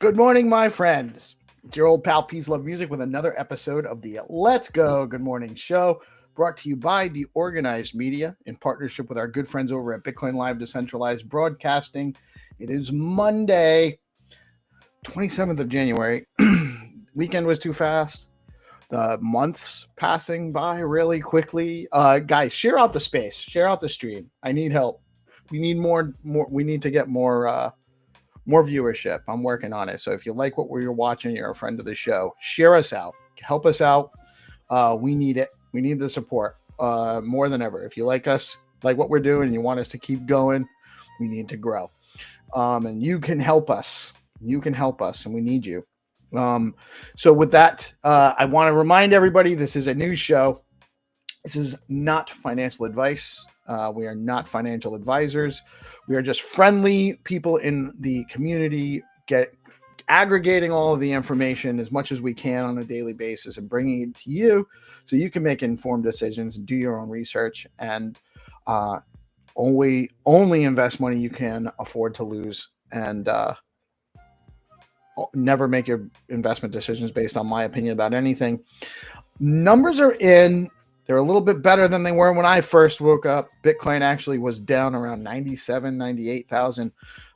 Good morning, my friends. It's your old pal PeaceLoveMusic with another episode of the Let's Go Good Morning Show, brought to you by DeOrganized Media in partnership with our good friends over at BitcoinLive, Decentralized Broadcasting. It is Monday, 27th of January. Weekend was too fast. The months passing by really quickly. Guys, share out the space. Share out the stream. I need help. We need more. We need to get more viewership. I'm working on it. So if you like what we're watching, you're a friend of the show, share us out. Help us out. We need it. We need the support more than ever. If you like us, like what we're doing, and you want us to keep going, we need to grow. And you can help us. You can help us, and we need you. So with that, I want to remind everybody this is a news show. This is not financial advice. We are not financial advisors. We are just friendly people in the community, aggregating all of the information as much as we can on a daily basis and bringing it to you so you can make informed decisions and do your own research and only invest money you can afford to lose, and never make your investment decisions based on my opinion about anything. Numbers are in. They're a little bit better than they were when I first woke up. Bitcoin actually was down around 97, 98,000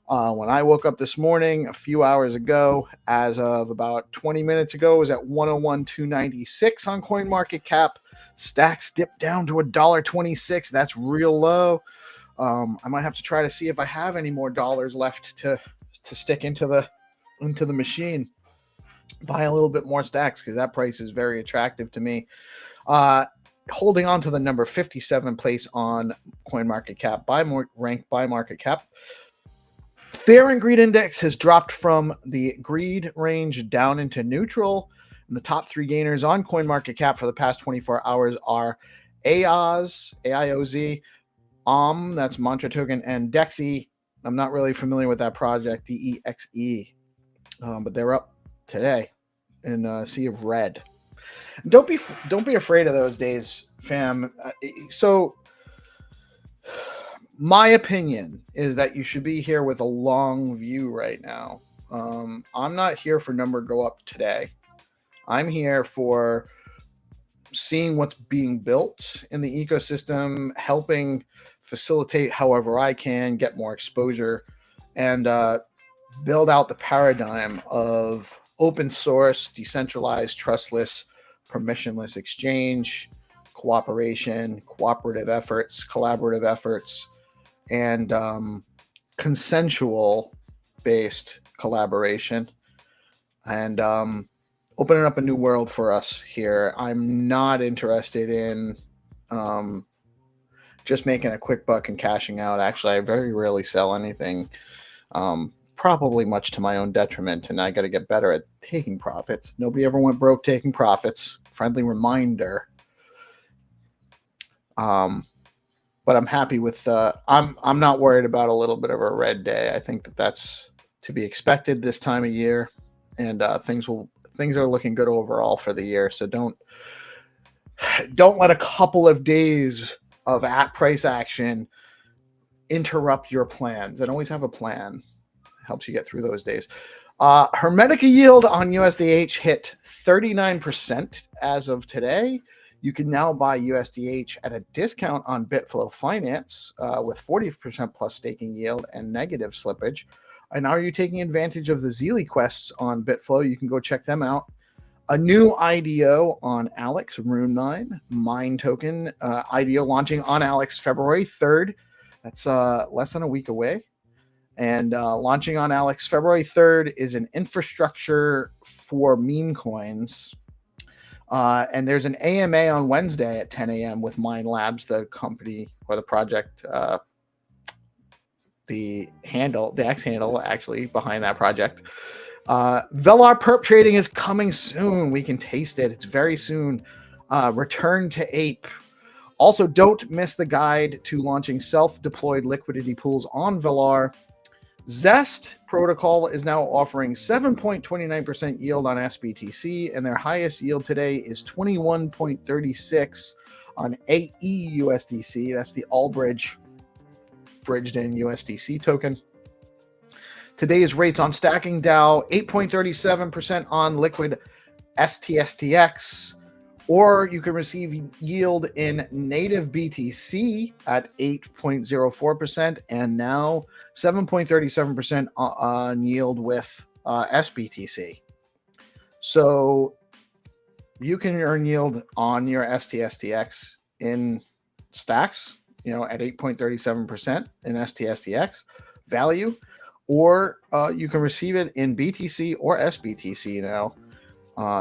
when I woke up this morning a few hours ago. As of about 20 minutes ago, it was at 101,296 on CoinMarketCap. Stacks dipped down to $1.26. That's real low. I might have to try to see if I have any more dollars left to stick into the machine. Buy a little bit more stacks because that price is very attractive to me. Holding on to the number 57 place on CoinMarketCap, ranked by market cap. Fear and Greed Index has dropped from the greed range down into neutral. And the top three gainers on CoinMarketCap for the past 24 hours are AIOZ, that's Mantra Token, and Dexy. I'm not really familiar with that project, DEXE, but they're up today in a sea of red. Don't be afraid of those days, fam. So my opinion is that you should be here with a long view right now. I'm not here for number go up today. I'm here for seeing what's being built in the ecosystem, helping facilitate however I can, get more exposure, and build out the paradigm of open source, decentralized, trustless, permissionless exchange, cooperation, cooperative efforts, collaborative efforts, and consensual based collaboration, and opening up a new world for us here. I'm not interested in just making a quick buck and cashing out. Actually, I very rarely sell anything, probably much to my own detriment, and I got to get better at taking profits. Nobody ever went broke taking profits. Friendly reminder. But I'm happy with I'm not worried about a little bit of a red day. I think that's to be expected this time of year, and things are looking good overall for the year. So don't let a couple of days of price action interrupt your plans. And always have a plan. Helps you get through those days. Hermetica yield on USDH hit 39% as of today. You can now buy USDH at a discount on Bitflow Finance with 40% plus staking yield and negative slippage. And are you taking advantage of the Zeely quests on Bitflow? You can go check them out. A new IDO on Alex, Rune 9, Mine Token IDO launching on Alex February 3rd. That's less than a week away. And launching on Alex February 3rd is an infrastructure for meme coins. And there's an AMA on Wednesday at 10 a.m. with Mine Labs, the company or the project, the X handle actually behind that project. Velar perp trading is coming soon. We can taste it. It's very soon. Return to Ape. Also, don't miss the guide to launching self-deployed liquidity pools on Velar. Zest protocol is now offering 7.29% yield on SBTC, and their highest yield today is 21.36 on AEUSDC. That's the Allbridge bridged in USDC token. Today's rates on stacking Dow, 8.37% on liquid STSTX, or you can receive yield in native BTC at 8.04% and now 7.37% on yield with SBTC. So you can earn yield on your STSTX in stacks, at 8.37% in STSTX value, or you can receive it in BTC or SBTC now.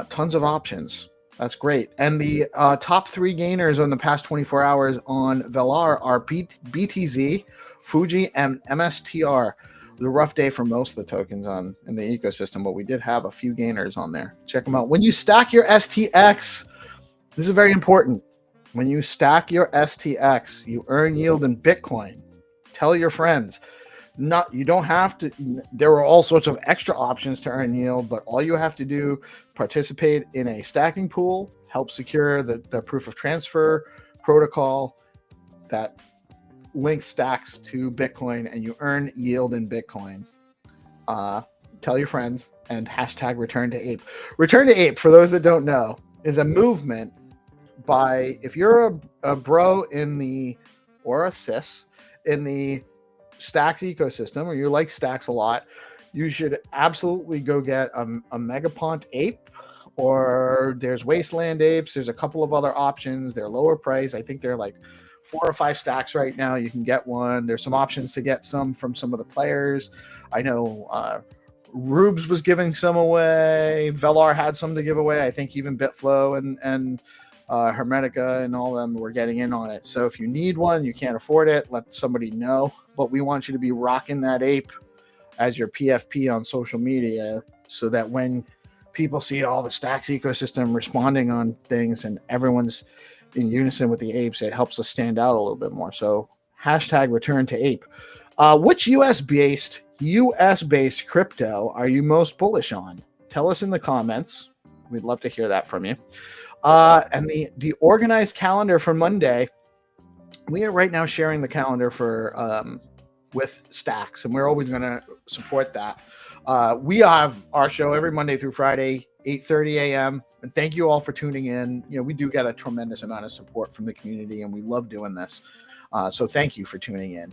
Tons of options. That's great. And the top 3 gainers in the past 24 hours on Velar are BTZ, Fuji, and MSTR. It was a rough day for most of the tokens in the ecosystem, but we did have a few gainers on there. Check them out. When you stack your STX, this is very important. When you stack your STX, you earn yield in Bitcoin. Tell your friends. You don't have to. There are all sorts of extra options to earn yield, but all you have to do, participate in a stacking pool, help secure the proof of transfer protocol that links stacks to Bitcoin, and you earn yield in Bitcoin. Tell your friends, and hashtag return to ape. Return to ape, for those that don't know, is a movement by, if you're a bro or a sis in the stacks ecosystem, or you like stacks a lot, you should absolutely go get a Megapont ape, or there's Wasteland apes. There's a couple of other options. They're lower price. I think they're like 4 or 5 stacks right now. You can get one. There's some options to get some from some of the players. I know Rubes was giving some away. Velar had some to give away. I think even Bitflow and Hermetica and all of them were getting in on it. So if you need one, you can't afford it, let somebody know. But we want you to be rocking that ape as your PFP on social media, so that when people see all the stacks ecosystem responding on things and everyone's in unison with the apes, it helps us stand out a little bit more. So hashtag return to ape. Which US-based crypto are you most bullish on? Tell us in the comments. We'd love to hear that from you. And the organized calendar for Monday, we are right now sharing the calendar for with stacks, and we're always going to support that. We have our show every Monday through Friday, 8:30 a.m. And thank you all for tuning in. We do get a tremendous amount of support from the community, and we love doing this. So thank you for tuning in.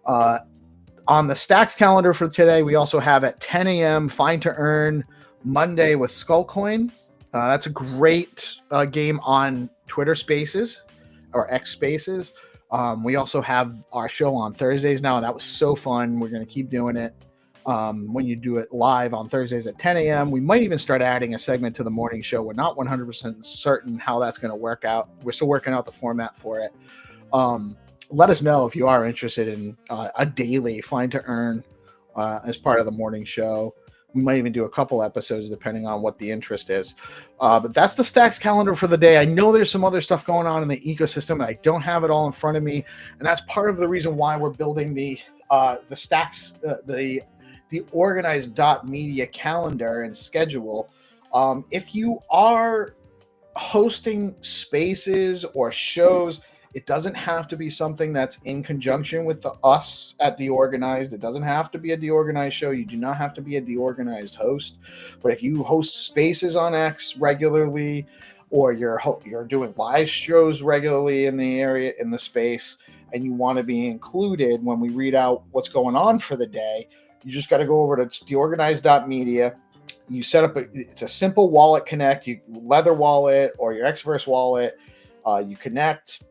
On the stacks calendar for today, we also have at 10 a.m. Find to Earn Monday with Skullcoin. That's a great game on Twitter Spaces or X Spaces. We also have our show on Thursdays now. That was so fun. We're going to keep doing it. When you do it live on Thursdays at 10 a.m. We might even start adding a segment to the morning show. We're not 100% certain how that's going to work out. We're still working out the format for it. Let us know if you are interested in a daily Find to Earn as part of the morning show. We might even do a couple episodes depending on what the interest is. But that's the stacks calendar for the day. I know there's some other stuff going on in the ecosystem, and I don't have it all in front of me. And that's part of the reason why we're building the stacks, the organized.media calendar and schedule. If you are hosting spaces or shows, it doesn't have to be something that's in conjunction with us at DeOrganized. It doesn't have to be a DeOrganized show. You do not have to be a DeOrganized host. But if you host spaces on X regularly, or you're doing live shows regularly in the area, in the space, and you want to be included when we read out what's going on for the day, you just got to go over to deorganized.media. You set up it's a simple wallet connect, Leather wallet or your Xverse wallet. You connect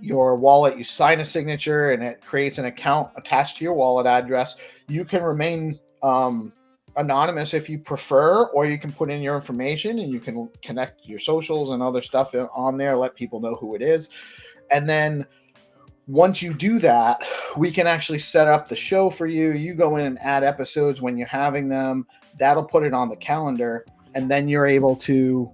your wallet, you sign a signature, and it creates an account attached to your wallet address. You can remain anonymous if you prefer, or you can put in your information and you can connect your socials and other stuff on there, let people know who it is. And then once you do that, we can actually set up the show for you. You go in and add episodes when you're having them. That'll put it on the calendar, and then we're able to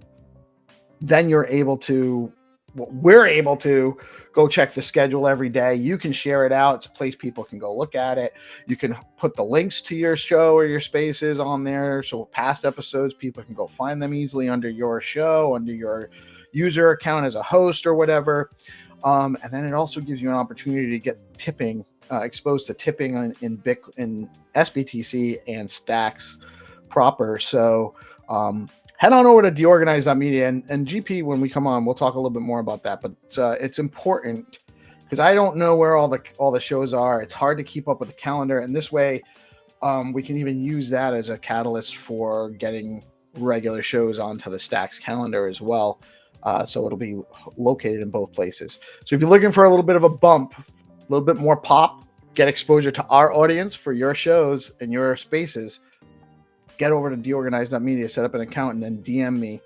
go check the schedule every day. You can share it out. It's a place people can go look at it. You can put the links to your show or your spaces on there. So past episodes, people can go find them easily under your show, under your user account as a host or whatever. And then it also gives you an opportunity to get tipping exposed to tipping in SBTC and stacks proper. So head on over to DeOrganized.media and GP. When we come on, we'll talk a little bit more about that. But it's important because I don't know where all the shows are. It's hard to keep up with the calendar, and this way we can even use that as a catalyst for getting regular shows onto the Stacks calendar as well. So it'll be located in both places. So if you're looking for a little bit of a bump, a little bit more pop, get exposure to our audience for your shows and your spaces, get over to DeOrganized.media, set up an account, and then DM me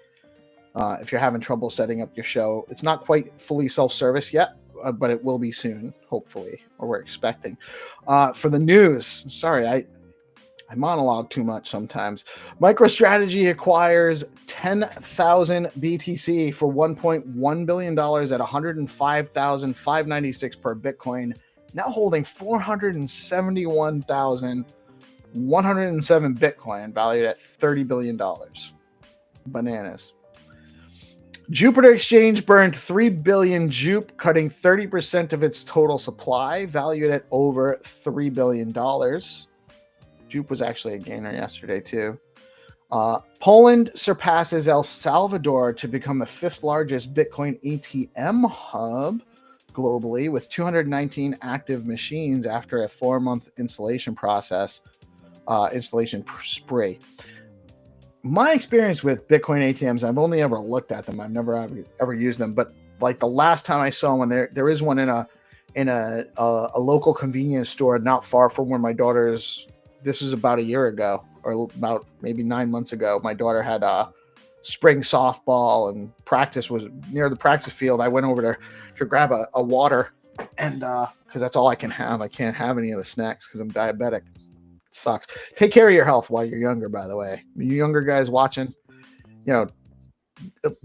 if you're having trouble setting up your show. It's not quite fully self-service yet, but it will be soon, hopefully, or we're expecting. For the news, sorry, I monologue too much sometimes. MicroStrategy acquires 10,000 BTC for $1.1 billion at 105,596 per Bitcoin, now holding 471,107 Bitcoin, valued at $30 billion. Bananas. Jupiter Exchange burned 3 billion Jupe, cutting 30% of its total supply, valued at over $3 billion. Jupe was actually a gainer yesterday, too. Poland surpasses El Salvador to become the 5th largest Bitcoin ATM hub globally, with 219 active machines after a 4-month installation spree. My experience with Bitcoin ATMs, I've only ever looked at them. I've never ever used them. But like the last time I saw one, there is one in a local convenience store not far from where my daughter's. This was about a year ago, or about maybe 9 months ago. My daughter had a spring softball, and practice was near the practice field. I went over to grab a water, and because that's all I can have. I can't have any of the snacks because I'm diabetic. It sucks. Take care of your health while you're younger, by the way. You younger guys watching,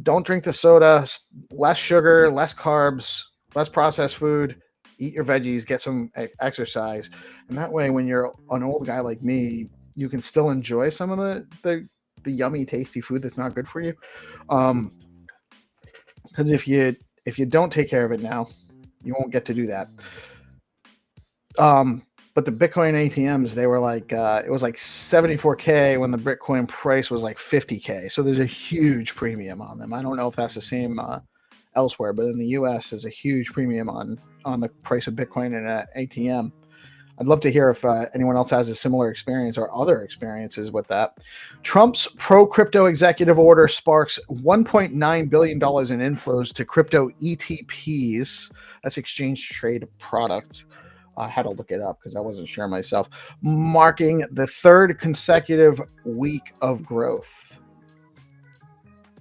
don't drink the soda. Less sugar, less carbs, less processed food. Eat your veggies, get some exercise. And that way, when you're an old guy like me, you can still enjoy some of the yummy, tasty food that's not good for you. Because if you don't take care of it now, you won't get to do that. But the Bitcoin ATMs, they were like, it was like $74K when the Bitcoin price was like $50K. So there's a huge premium on them. I don't know if that's the same elsewhere, but in the US, there's a huge premium on the price of Bitcoin in an ATM. I'd love to hear if anyone else has a similar experience or other experiences with that. Trump's pro-crypto executive order sparks $1.9 billion in inflows to crypto ETPs. That's exchange trade products. I had to look it up because I wasn't sure myself. Marking the 3rd consecutive week of growth.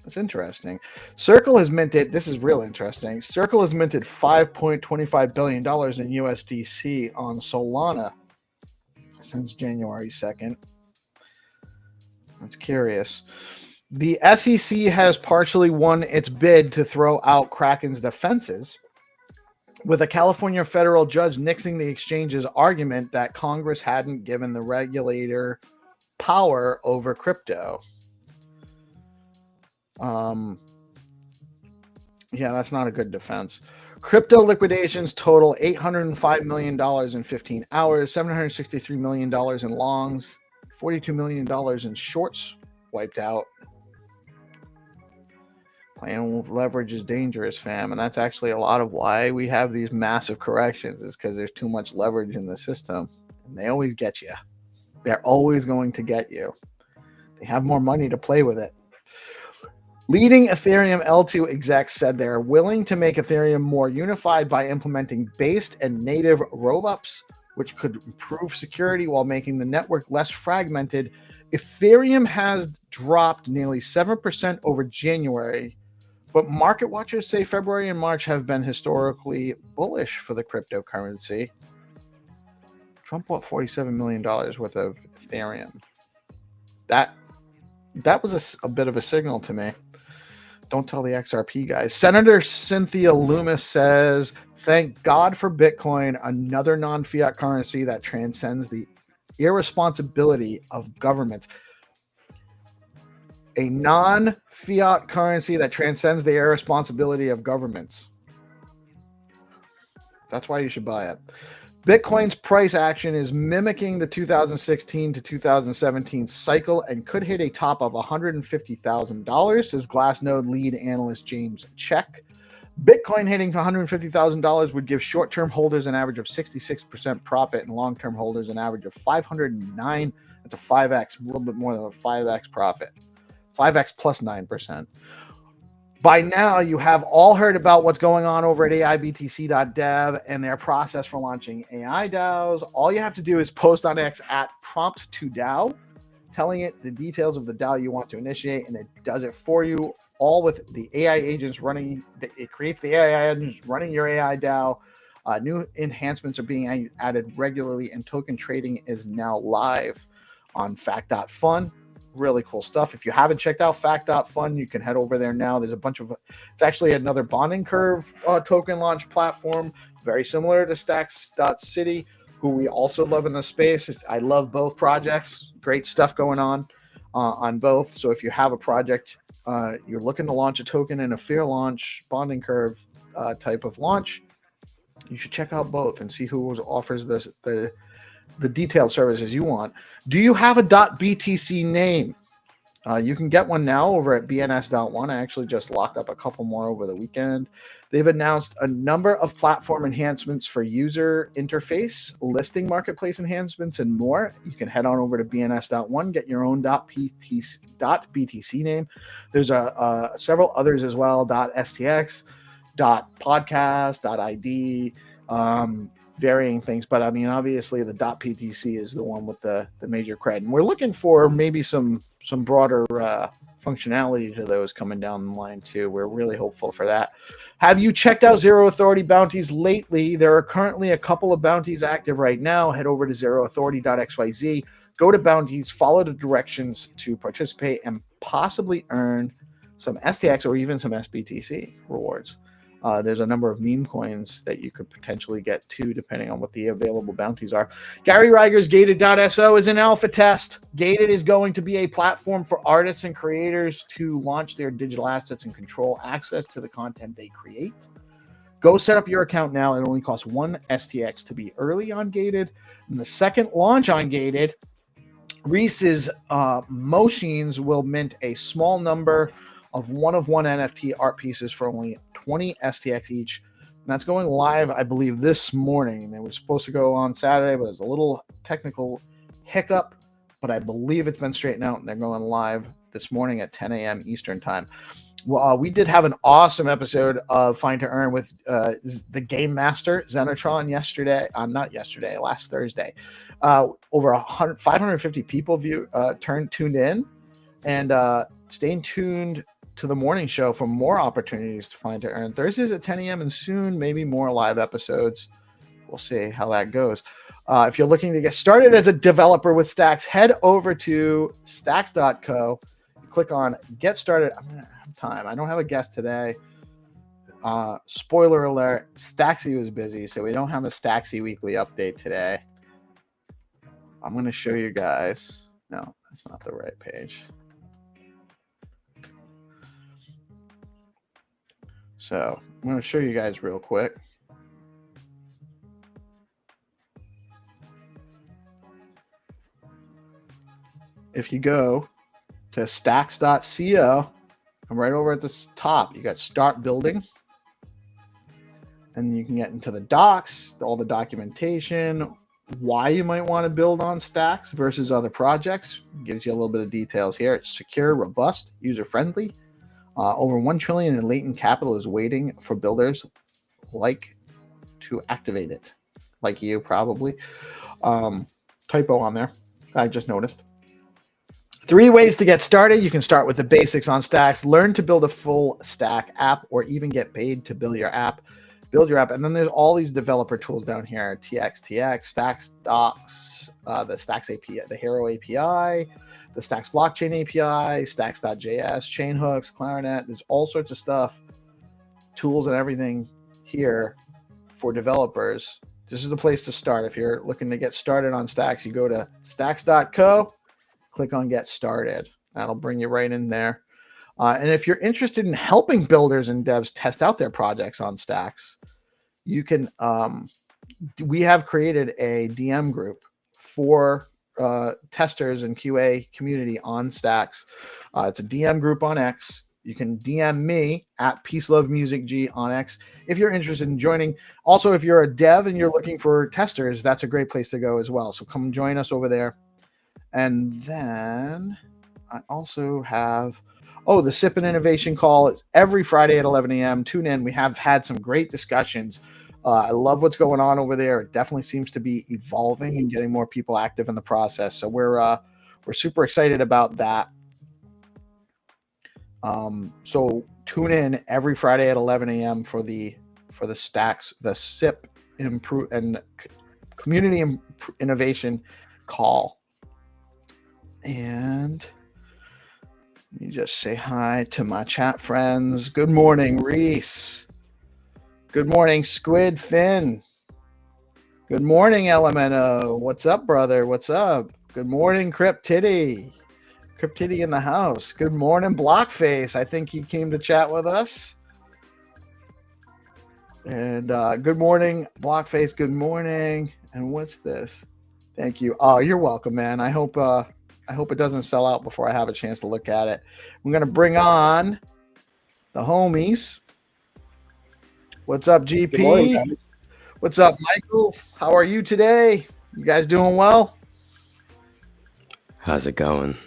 That's interesting. Circle has minted, this is real interesting. Circle has minted $5.25 billion in USDC on Solana since January 2nd. That's curious. The SEC has partially won its bid to throw out Kraken's defenses, with a California federal judge nixing the exchange's argument that Congress hadn't given the regulator power over crypto. Yeah, that's not a good defense. Crypto liquidations total $805 million in 15 hours, $763 million in longs, $42 million in shorts wiped out. Playing with leverage is dangerous, fam. And that's actually a lot of why we have these massive corrections, is because there's too much leverage in the system. And they always get you. They're always going to get you. They have more money to play with it. Leading Ethereum L2 execs said they are willing to make Ethereum more unified by implementing based and native rollups, which could improve security while making the network less fragmented. Ethereum has dropped nearly 7% over January, but market watchers say February and March have been historically bullish for the cryptocurrency. Trump bought $47 million worth of Ethereum. That was a bit of a signal to me. Don't tell the XRP guys. Senator Cynthia Loomis says, thank God for Bitcoin, another non-fiat currency that transcends the irresponsibility of governments. A non-fiat currency that transcends the irresponsibility of governments. That's why you should buy it. Bitcoin's price action is mimicking the 2016 to 2017 cycle and could hit a top of $150,000, says Glassnode lead analyst James Check. Bitcoin hitting $150,000 would give short-term holders an average of 66% profit and long-term holders an average of 509. That's a 5x, a little bit more than a 5x profit. 5x plus 9%. By now, you have all heard about what's going on over at AIBTC.dev and their process for launching AI DAOs. All you have to do is post on X at prompt2DAO, telling it the details of the DAO you want to initiate, and it does it for you, all with the AI agents running. It creates the AI agents running your AI DAO. New enhancements are being added regularly, and token trading is now live on fact.fun. Really cool stuff. If you haven't checked out fact.fun, you can head over there now. There's a bunch of, it's actually another bonding curve token launch platform, very similar to stacks.city, who we also love in the space. I love both projects. Great stuff going on both. So if you have a project, you're looking to launch a token in a fair launch, bonding curve type of launch, you should check out both and see who offers the detailed services you want. Do you have a .btc name? You can get one now over at bns.one. I actually just locked up a couple more over the weekend. They've announced a number of platform enhancements for user interface, listing marketplace enhancements, and more. You can head on over to bns.one, get your own .btc name. There's several others as well, .stx, .podcast, .id, varying things, but I mean, obviously the .ptc is the one with the major cred, and we're looking for maybe some broader functionality to those coming down the line too. We're really hopeful for that. Have you checked out Zero Authority bounties lately? There are currently a couple of bounties active right now. Head over to zeroauthority.xyz, go to bounties, follow the directions to participate, and possibly earn some STX or even some SBTC rewards. There's a number of meme coins that you could potentially get too, depending on what the available bounties are. Gary Reiger's Gated.so is an alpha test. Gated is going to be a platform for artists and creators to launch their digital assets and control access to the content they create. Go set up your account now. It only costs 1 STX to be early on Gated. And the second launch on Gated, Reese's Moshines will mint a small number of one-of-one NFT art pieces for only 20 STX each. And that's going live, I believe, this morning. It was supposed to go on Saturday, but there's a little technical hiccup. But I believe it's been straightened out, and they're going live this morning at 10 a.m. Eastern time. Well, we did have an awesome episode of Find to Earn with the Game Master, Zenotron, last Thursday. Over 550 people tuned in, and staying tuned to the morning show for more opportunities to Find to Earn. Thursdays at 10 a.m. and soon maybe more live episodes. We'll see how that goes. If you're looking to get started as a developer with Stacks, head over to stacks.co. Click on Get Started. I'm going to have time. I don't have a guest today. Spoiler alert, Stacksy was busy, so we don't have a Stacksy weekly update today. I'm going to show you guys. No, that's not the right page. So I'm going to show you guys real quick. If you go to stacks.co, and right over at the top, you got Start Building. And you can get into the docs, all the documentation, why you might want to build on Stacks versus other projects. It gives you a little bit of details here. It's secure, robust, user-friendly. Over $1 trillion in latent capital is waiting for builders like to activate it. Like you, probably. Typo on there. I just noticed. 3 ways to get started. You can start with the basics on Stacks, learn to build a full stack app, or even get paid to build your app. And then there's all these developer tools down here: TXTX, Stacks Docs, the Stacks API, the Hero API, the Stacks Blockchain API, Stacks.js, chain hooks, Clarinet. There's all sorts of stuff, tools and everything here for developers. This is the place to start. If you're looking to get started on Stacks, you go to stacks.co, click on Get Started. That'll bring you right in there. And if you're interested in helping builders and devs test out their projects on Stacks, you can we have created a DM group for testers and QA community on Stacks. It's a DM group on X. You can DM me at PeaceLoveMusicG on X if you're interested in joining. Also, if you're a dev and you're looking for testers, that's a great place to go as well. So come join us over there. And then I also have, the Sip and Innovation call is every Friday at 11 a.m. Tune in. We have had some great discussions. I love what's going on over there. It definitely seems to be evolving and getting more people active in the process. So we're super excited about that. So tune in every Friday at 11 a.m. for the Stacks, the SIP improve and community innovation call. And let me just say hi to my chat friends. Good morning, Reese. Good morning, Squid Finn. Good morning, Elemento. What's up, brother? What's up? Good morning, Cryptiddy. Cryptiddy in the house. Good morning, Blockface. I think he came to chat with us. And good morning, Blockface. Good morning. And what's this? Thank you. Oh, you're welcome, man. I hope it doesn't sell out before I have a chance to look at it. I'm gonna bring on the homies. What's up, GP? Good morning, guys. What's up, Michael? How are you today? You guys doing well? How's it going?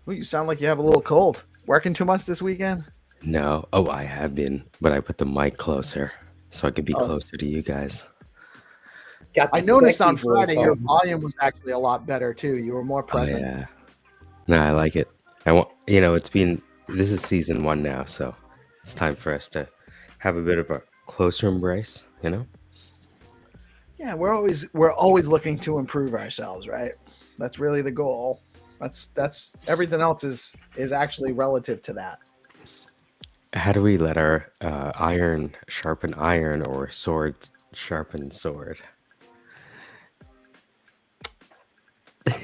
Well, you sound like you have a little cold. Working too much this weekend? No. Oh, I have been, but I put the mic closer so I could be closer to you guys. I noticed on Friday your volume was actually a lot better too. You were more present. Oh, yeah. No, I like it. This is season 1 now, so it's time for us to have a bit of a closer embrace, Yeah, we're always looking to improve ourselves, right? That's really the goal. That's everything else is actually relative to that. How do we let our iron sharpen iron or sword sharpen sword? I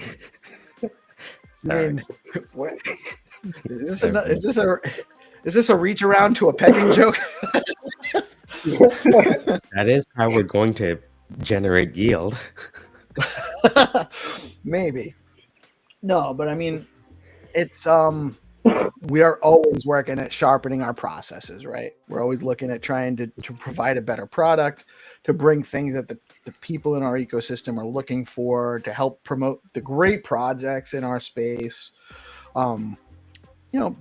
mean, what, is this a reach around to a pegging joke? That is how we're going to generate yield. Maybe. No, but I mean, it's we are always working at sharpening our processes, right? We're always looking at trying to provide a better product, to bring things that the people in our ecosystem are looking for, to help promote the great projects in our space.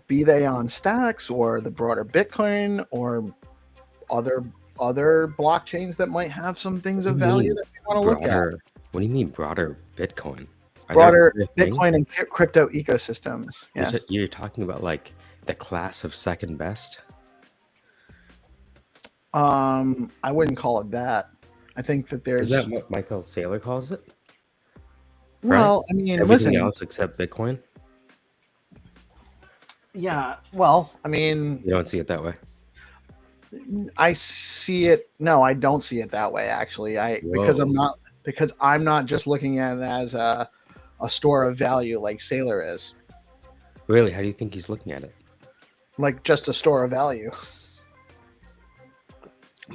Be they on Stacks or the broader Bitcoin or other blockchains that might have some things of value that we want to look at. What do you mean broader Bitcoin? Broader Bitcoin and crypto ecosystems. Yeah, you're talking about like the class of second best. I wouldn't call it that. I think that there's. Is that what Michael Saylor calls it? Well, right? I mean, everything else except Bitcoin. Yeah. Well, I mean, you don't see it that way. I see it. No, I don't see it that way. Actually, because I'm not just looking at it as a store of value like Saylor is. Really? How do you think he's looking at it? Like just a store of value.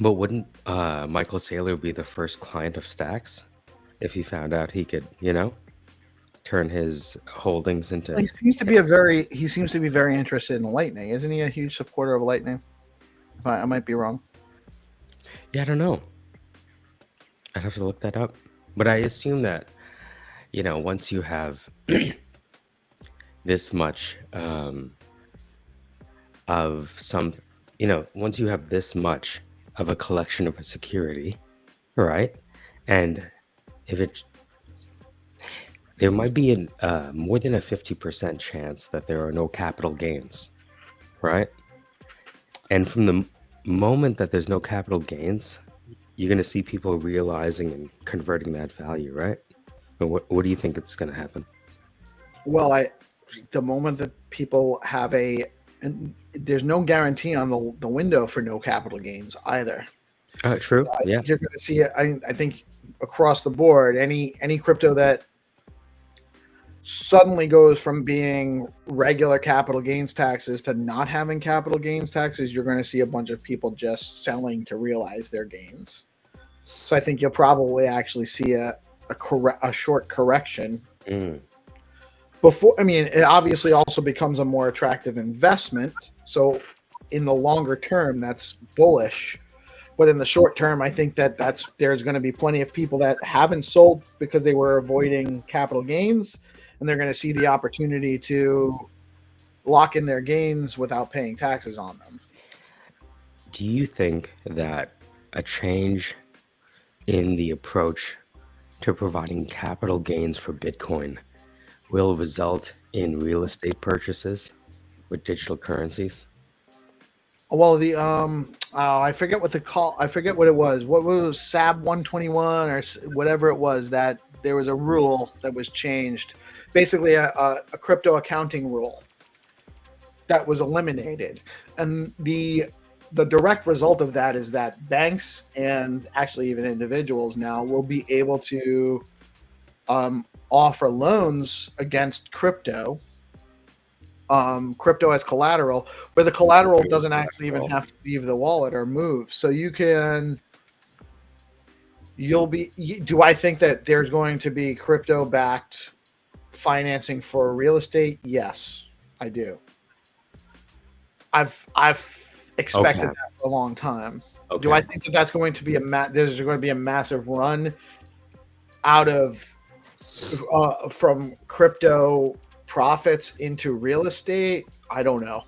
But wouldn't Michael Saylor be the first client of Stacks if he found out he could, turn his holdings into? He seems to be very interested in Lightning. Isn't he a huge supporter of Lightning? I might be wrong. Yeah, I don't know. I'd have to look that up. But I assume that, once you have this much of some, once you have this much of a collection of a security, right? And there might be more than a 50% chance that there are no capital gains, right? And from the moment that there's no capital gains, you're going to see people realizing and converting that value, right? But what do you think it's going to happen? Well, the moment that people have and there's no guarantee on the window for no capital gains either. True. Yeah. You're going to see it. I think across the board, any crypto that suddenly goes from being regular capital gains taxes to not having capital gains taxes, you're going to see a bunch of people just selling to realize their gains. So I think you'll probably actually see a short correction Mm. before. I mean, it obviously also becomes a more attractive investment. So in the longer term, that's bullish. But in the short term, I think that there's going to be plenty of people that haven't sold because they were avoiding capital gains, and they're going to see the opportunity to lock in their gains without paying taxes on them. Do you think that a change in the approach to providing capital gains for Bitcoin will result in real estate purchases with digital currencies? Well, I forget what the call. I forget what it was. What was SAB 121 or whatever it was, that there was a rule that was changed, basically a crypto accounting rule that was eliminated, and the direct result of that is that banks and actually even individuals now will be able to offer loans against crypto as collateral, where the collateral doesn't actually even have to leave the wallet or move. So do I think that there's going to be crypto backed financing for real estate? Yes, I do. I've expected Okay. that for a long time. Do I Okay. think that that's going to be there's going to be a massive run out of from crypto profits into real estate? I don't know.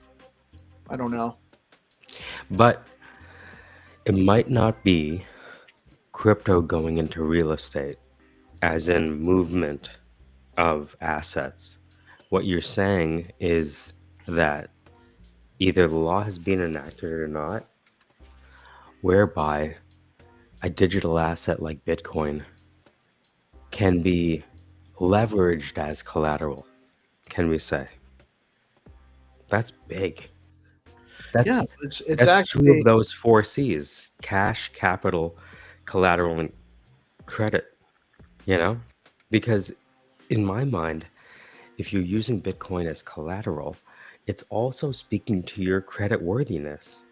I don't know. But it might not be crypto going into real estate, as in movement of assets. What you're saying is that either the law has been enacted or not, whereby a digital asset like Bitcoin can be leveraged as collateral, can we say? That's big. Yeah, That's it's that's two of actually, those four C's: cash, capital, collateral, and credit, you know? Because in my mind, if you're using Bitcoin as collateral, it's also speaking to your credit worthiness.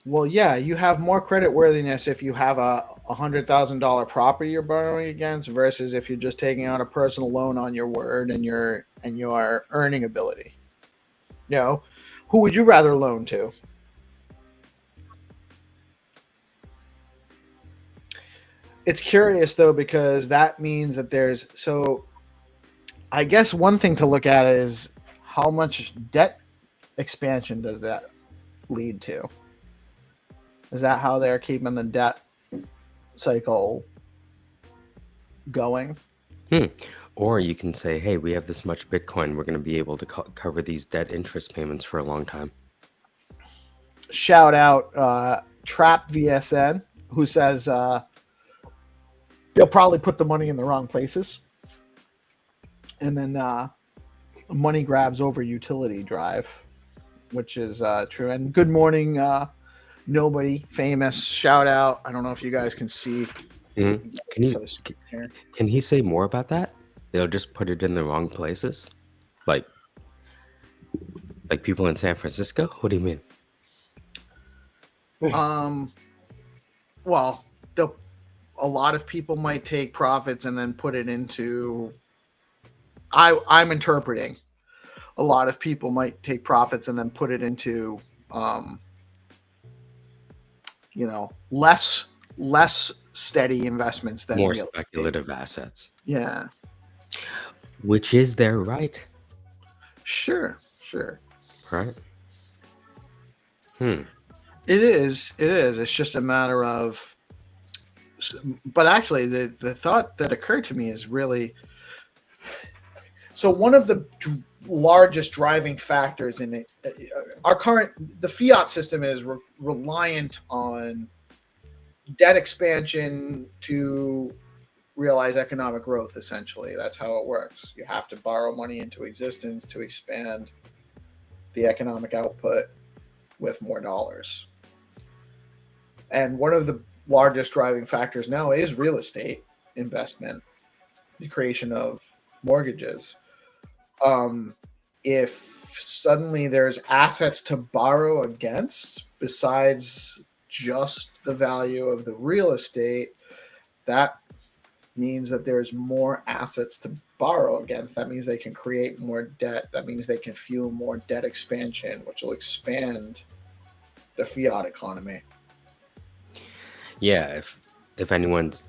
well, yeah, you have more credit worthiness if you have a $100,000 property you're borrowing against versus if you're just taking out a personal loan on your word and your earning ability. You know, who would you rather loan to? It's curious though, because that means that I guess one thing to look at is how much debt expansion does that lead to? Is that how they're keeping the debt cycle going? Hmm. Or you can say, hey, we have this much Bitcoin. We're going to be able to cover these debt interest payments for a long time. Shout out Trap VSN, who says they'll probably put the money in the wrong places, and then money grabs over utility drive, which is true. And good morning, nobody famous. Shout out. I don't know if you guys can see. Mhm. Can you For the screen here. can he say more about that? They'll just put it in the wrong places, like people in San Francisco. What do you mean? Um, well, a lot of people might take profits and then put it into. I'm interpreting. A lot of people might take profits and then put it into, um, less steady investments than More real estate. speculative assets, Yeah, which is their right, sure, sure. right? Hmm. It is. It is. It's just a matter of. But actually, the thought that occurred to me is really, so one of the largest driving factors in it, the fiat system is reliant on debt expansion to realize economic growth. Essentially, that's how it works. You have to borrow money into existence to expand the economic output with more dollars. And one of the largest driving factors now is real estate investment, the creation of mortgages. um, if suddenly there's assets to borrow against besides just the value of the real estate, that means that there's more assets to borrow against. That means they can create more debt. That means they can fuel more debt expansion, which will expand the fiat economy. Yeah, if anyone's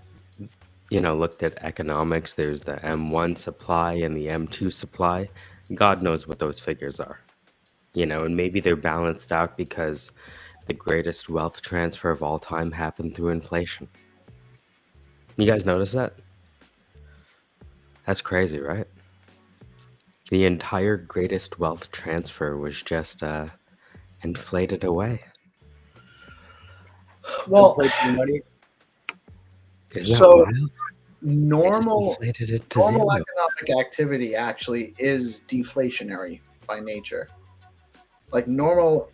looked at economics, there's the M1 supply and the M2 supply. God knows what those figures are. And maybe they're balanced out because the greatest wealth transfer of all time happened through inflation. You guys notice that? That's crazy, right? The entire greatest wealth transfer was just inflated away. Well, Inflated money. Isn't that so wild? normal They just inflated it to normal zero. economic activity actually is deflationary by nature. Like normal.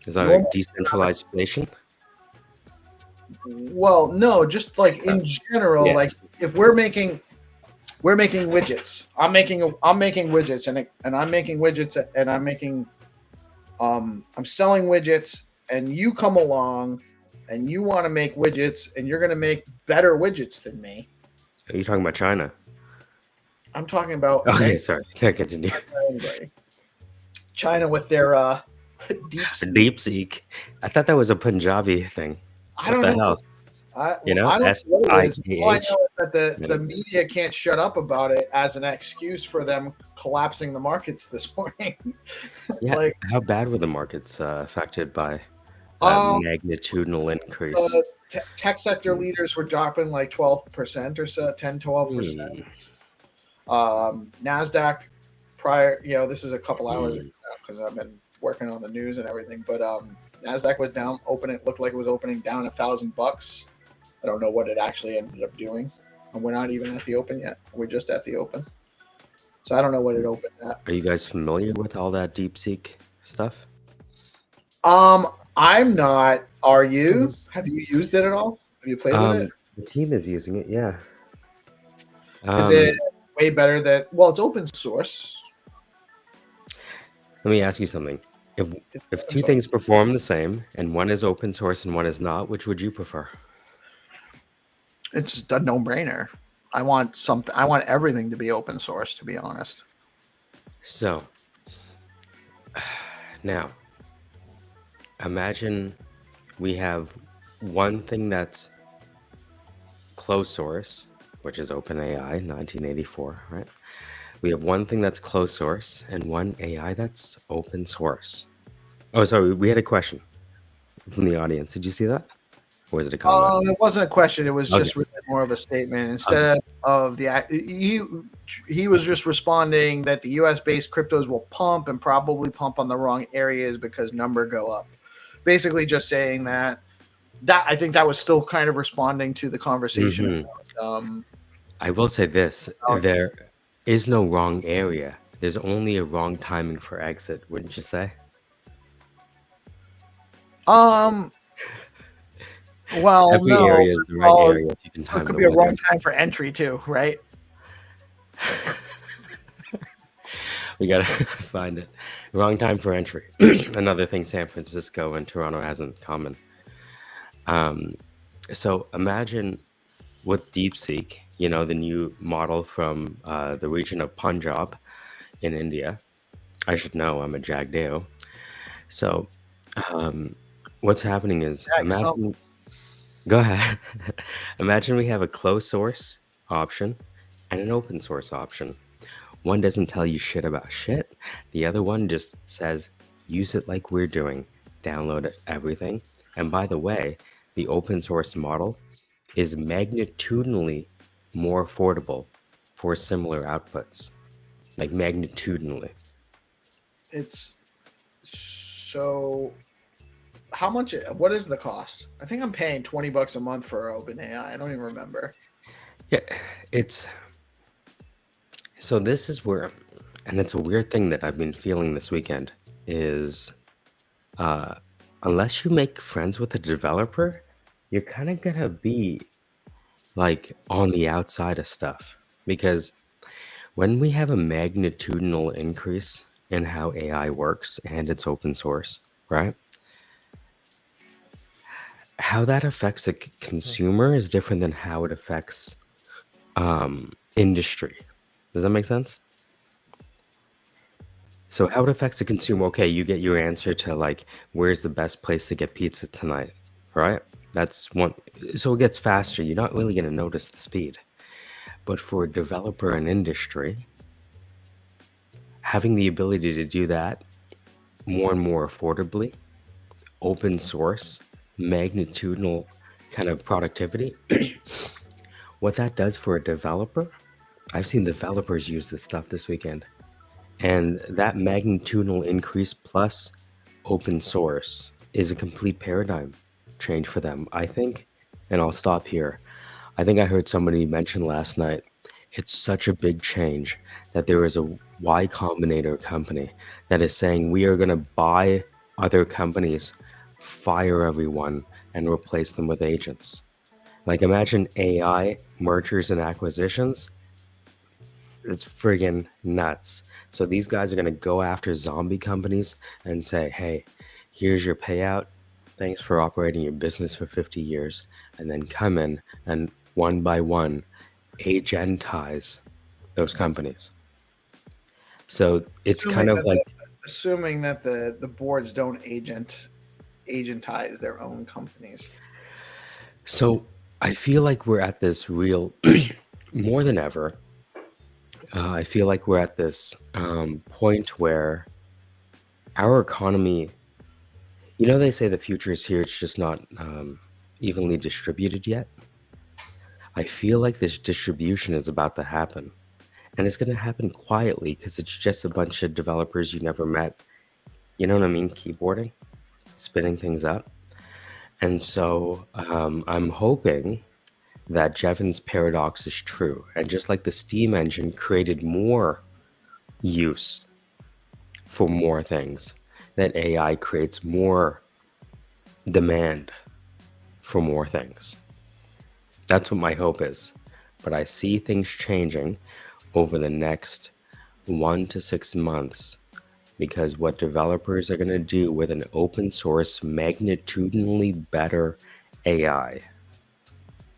Is that normal like decentralized inflation? Well, no, just like in general, Yeah. like if we're making widgets. I'm making widgets and I'm making widgets and I'm selling widgets, and you come along and you want to make widgets and you're going to make better widgets than me. Are you talking about China? I'm talking about Okay, sorry. Can't continue. anybody. China with their DeepSeek. I thought that was a Punjabi thing. I What don't the know. hell? I don't know what it is. All I know is that the media can't shut up about it as an excuse for them collapsing the markets this morning. Yeah, Like, how bad were the markets affected by that magnitudinal increase? Tech sector leaders were dropping like 12% or so, 10-12%. NASDAQ prior, this is a couple hours ago because I've been working on the news and everything, but NASDAQ was down, it looked like it was opening down $1,000. I don't know what it actually ended up doing. And we're not even at the open yet. We're just at the open. So I don't know what it opened at. Are you guys familiar with all that DeepSeek stuff? I'm not. Are you? Have you used it at all? Have you played with it? The team is using it, yeah. Is it way better than? Well, it's open source. Let me ask you something. If two things perform the same and one is open source and one is not, which would you prefer? It's a no-brainer. I want everything to be open source, to be honest. So now imagine we have one thing that's closed source, which is OpenAI 1984, right? We have one thing that's closed source and one AI that's open source. Oh, sorry, we had a question from the audience. Did you see that? Or was it a comment? It wasn't a question. It was just really more of a statement. Instead of he was just responding that the U.S.-based cryptos will pump and probably pump on the wrong areas because number go up. Basically, just saying that I think that was still kind of responding to the conversation. I will say this: there is no wrong area. There's only a wrong timing for exit. Wouldn't you say? Well, every no. area is the right area if you can time it could be a wrong time for entry too, right? We gotta find it. Wrong time for entry. Another thing San Francisco and Toronto has in common. So imagine with DeepSeek, the new model from the region of Punjab in India. I should know, I'm a Jagdeo. So what's happening is, go ahead. Imagine we have a closed source option and an open source option. One doesn't tell you shit about shit. The other one just says, use it like we're doing. Download everything. And by the way, the open source model is magnitudinally more affordable for similar outputs. Like magnitudinally. It's so... How much? What is the cost? I think I'm paying $20 a month for OpenAI. I don't even remember. Yeah, so this is where, and it's a weird thing that I've been feeling this weekend, is unless you make friends with a developer, you're kind of gonna be like on the outside of stuff. Because when we have a magnitudinal increase in how AI works and it's open source, right? how that affects a consumer is different than how it affects industry. Does that make sense? So how it affects the consumer, okay, you get your answer to like, where's the best place to get pizza tonight, right? That's one. So it gets faster. You're not really going to notice the speed. But for a developer and industry, having the ability to do that more and more affordably, open source, magnitudinal kind of productivity, what that does for a developer, I've seen developers use this stuff this weekend. And that magnitudinal increase plus open source is a complete paradigm change for them, I think. And I'll stop here. I think I heard somebody mention last night, it's such a big change that there is a Y Combinator company that is saying we are going to buy other companies, fire everyone, and replace them with agents. Like imagine AI mergers and acquisitions. It's friggin' nuts. So these guys are going to go after zombie companies and say, hey, here's your payout. Thanks for operating your business for 50 years. And then come in and one by one, agentize those companies. So it's kind of like, assuming that the boards don't agentize their own companies. so I feel like we're at this real, more than ever, I feel like we're at this point where our economy, you know, they say the future is here, it's just not evenly distributed yet. I feel like this distribution is about to happen. And it's going to happen quietly because it's just a bunch of developers you never met. You know what I mean? Keyboarding, spinning things up. And so I'm hoping that Jevons paradox is true. And just like the steam engine created more use for more things, that AI creates more demand for more things. That's what my hope is. But I see things changing over the next 1 to 6 months because what developers are going to do with an open source, magnitudinally better AI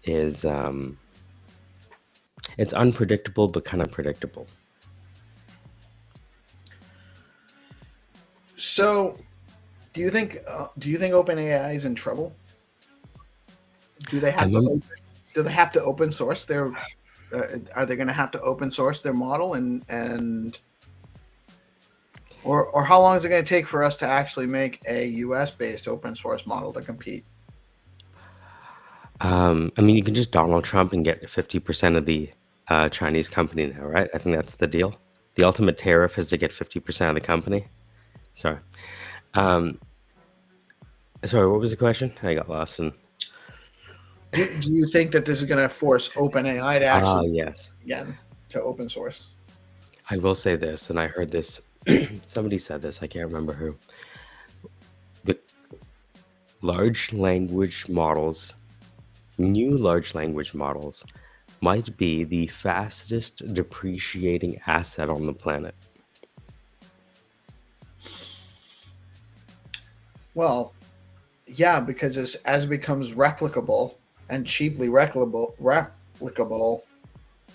is it's unpredictable but kind of predictable. So, do you think OpenAI is in trouble? Do they have to open source their? Are they going to have to open source their model or how long is it going to take for us to actually make a U.S. based open source model to compete? I mean, you can just Donald Trump and get 50% of the Chinese company now, right? I think that's the deal. The ultimate tariff is to get 50% of the company. Sorry. Sorry, what was the question? I got lost in. Do you think that this is going to force OpenAI to actually yes. again to open source? I will say this, and I heard this. Somebody said this. I can't remember who. The large language models, new large language models, might be the fastest depreciating asset on the planet. Well, yeah, because as it becomes replicable and cheaply replicable,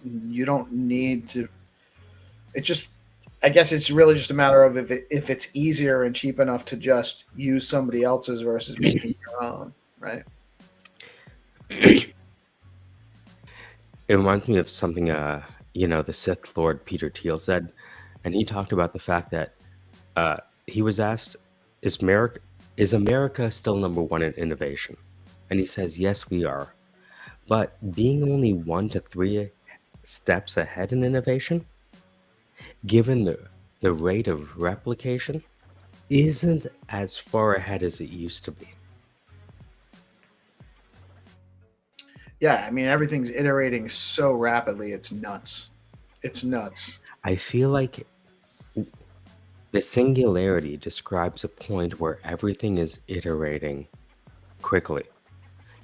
you don't need to. It just, I guess it's really just a matter of if it's easier and cheap enough to just use somebody else's versus making your own, right? It reminds me of something, the Sith Lord Peter Thiel said, and he talked about the fact that he was asked, is America still number one in innovation? And he says, yes, we are. But being only 1 to 3 steps ahead in innovation, given the rate of replication, isn't as far ahead as it used to be. Yeah, I mean, everything's iterating so rapidly. It's nuts. It's nuts. I feel like the singularity describes a point where everything is iterating quickly.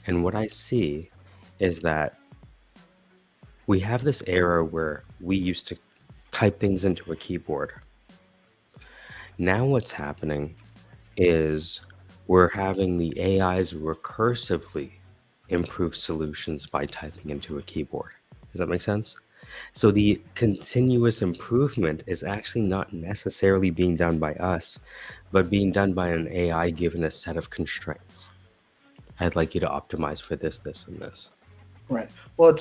And what I see is that we have this era where we used to type things into a keyboard. Now what's happening is we're having the AIs recursively improve solutions by typing into a keyboard. Does that make sense? So the continuous improvement is actually not necessarily being done by us, but being done by an AI given a set of constraints. I'd like you to optimize for this, this, and this. Right. Well,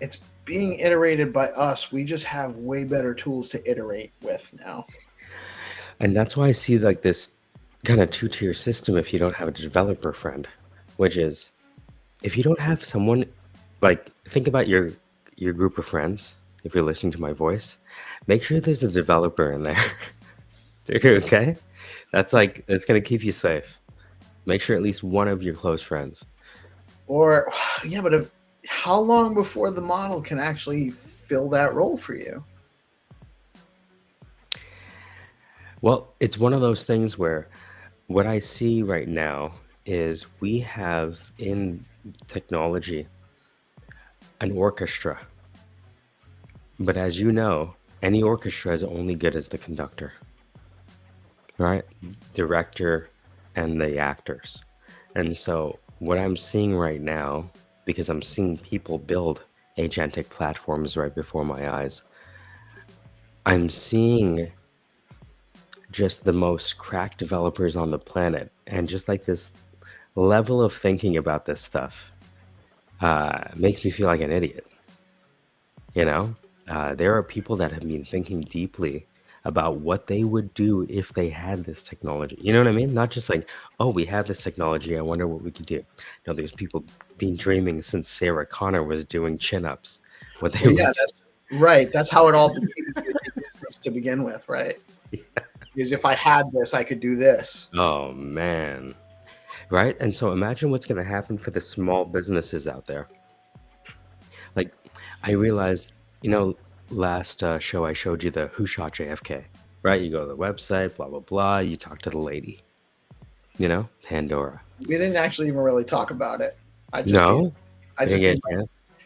it's being iterated by us. We just have way better tools to iterate with now. And that's why I see like this kind of two-tier system if you don't have a developer friend, which is if you don't have someone like think about your group of friends, if you're listening to my voice, make sure there's a developer in there. Okay? That's gonna keep you safe. Make sure at least one of your close friends. Or yeah, but how long before the model can actually fill that role for you? Well, it's one of those things where what I see right now is we have in technology an orchestra. But as you know, any orchestra is only good as the conductor, right? Director and the actors. And so what I'm seeing right now, because I'm seeing people build agentic platforms right before my eyes, I'm seeing just the most cracked developers on the planet, and just like this level of thinking about this stuff makes me feel like an idiot. You know, there are people that have been thinking deeply about what they would do if they had this technology. You know what I mean? Not just like, oh, we have this technology, I wonder what we could do. No, there's people been dreaming since Sarah Connor was doing chin-ups. What they Well, would yeah, that's right. That's how it all became to begin with, right? Is if I had this, I could do this. Oh man. Right? And so imagine what's going to happen for the small businesses out there. Like, I realized, last show I showed you the Who Shot JFK, right? You go to the website, blah, blah, blah. You talk to the lady, Pandora. We didn't actually even really talk about it. I just No? gave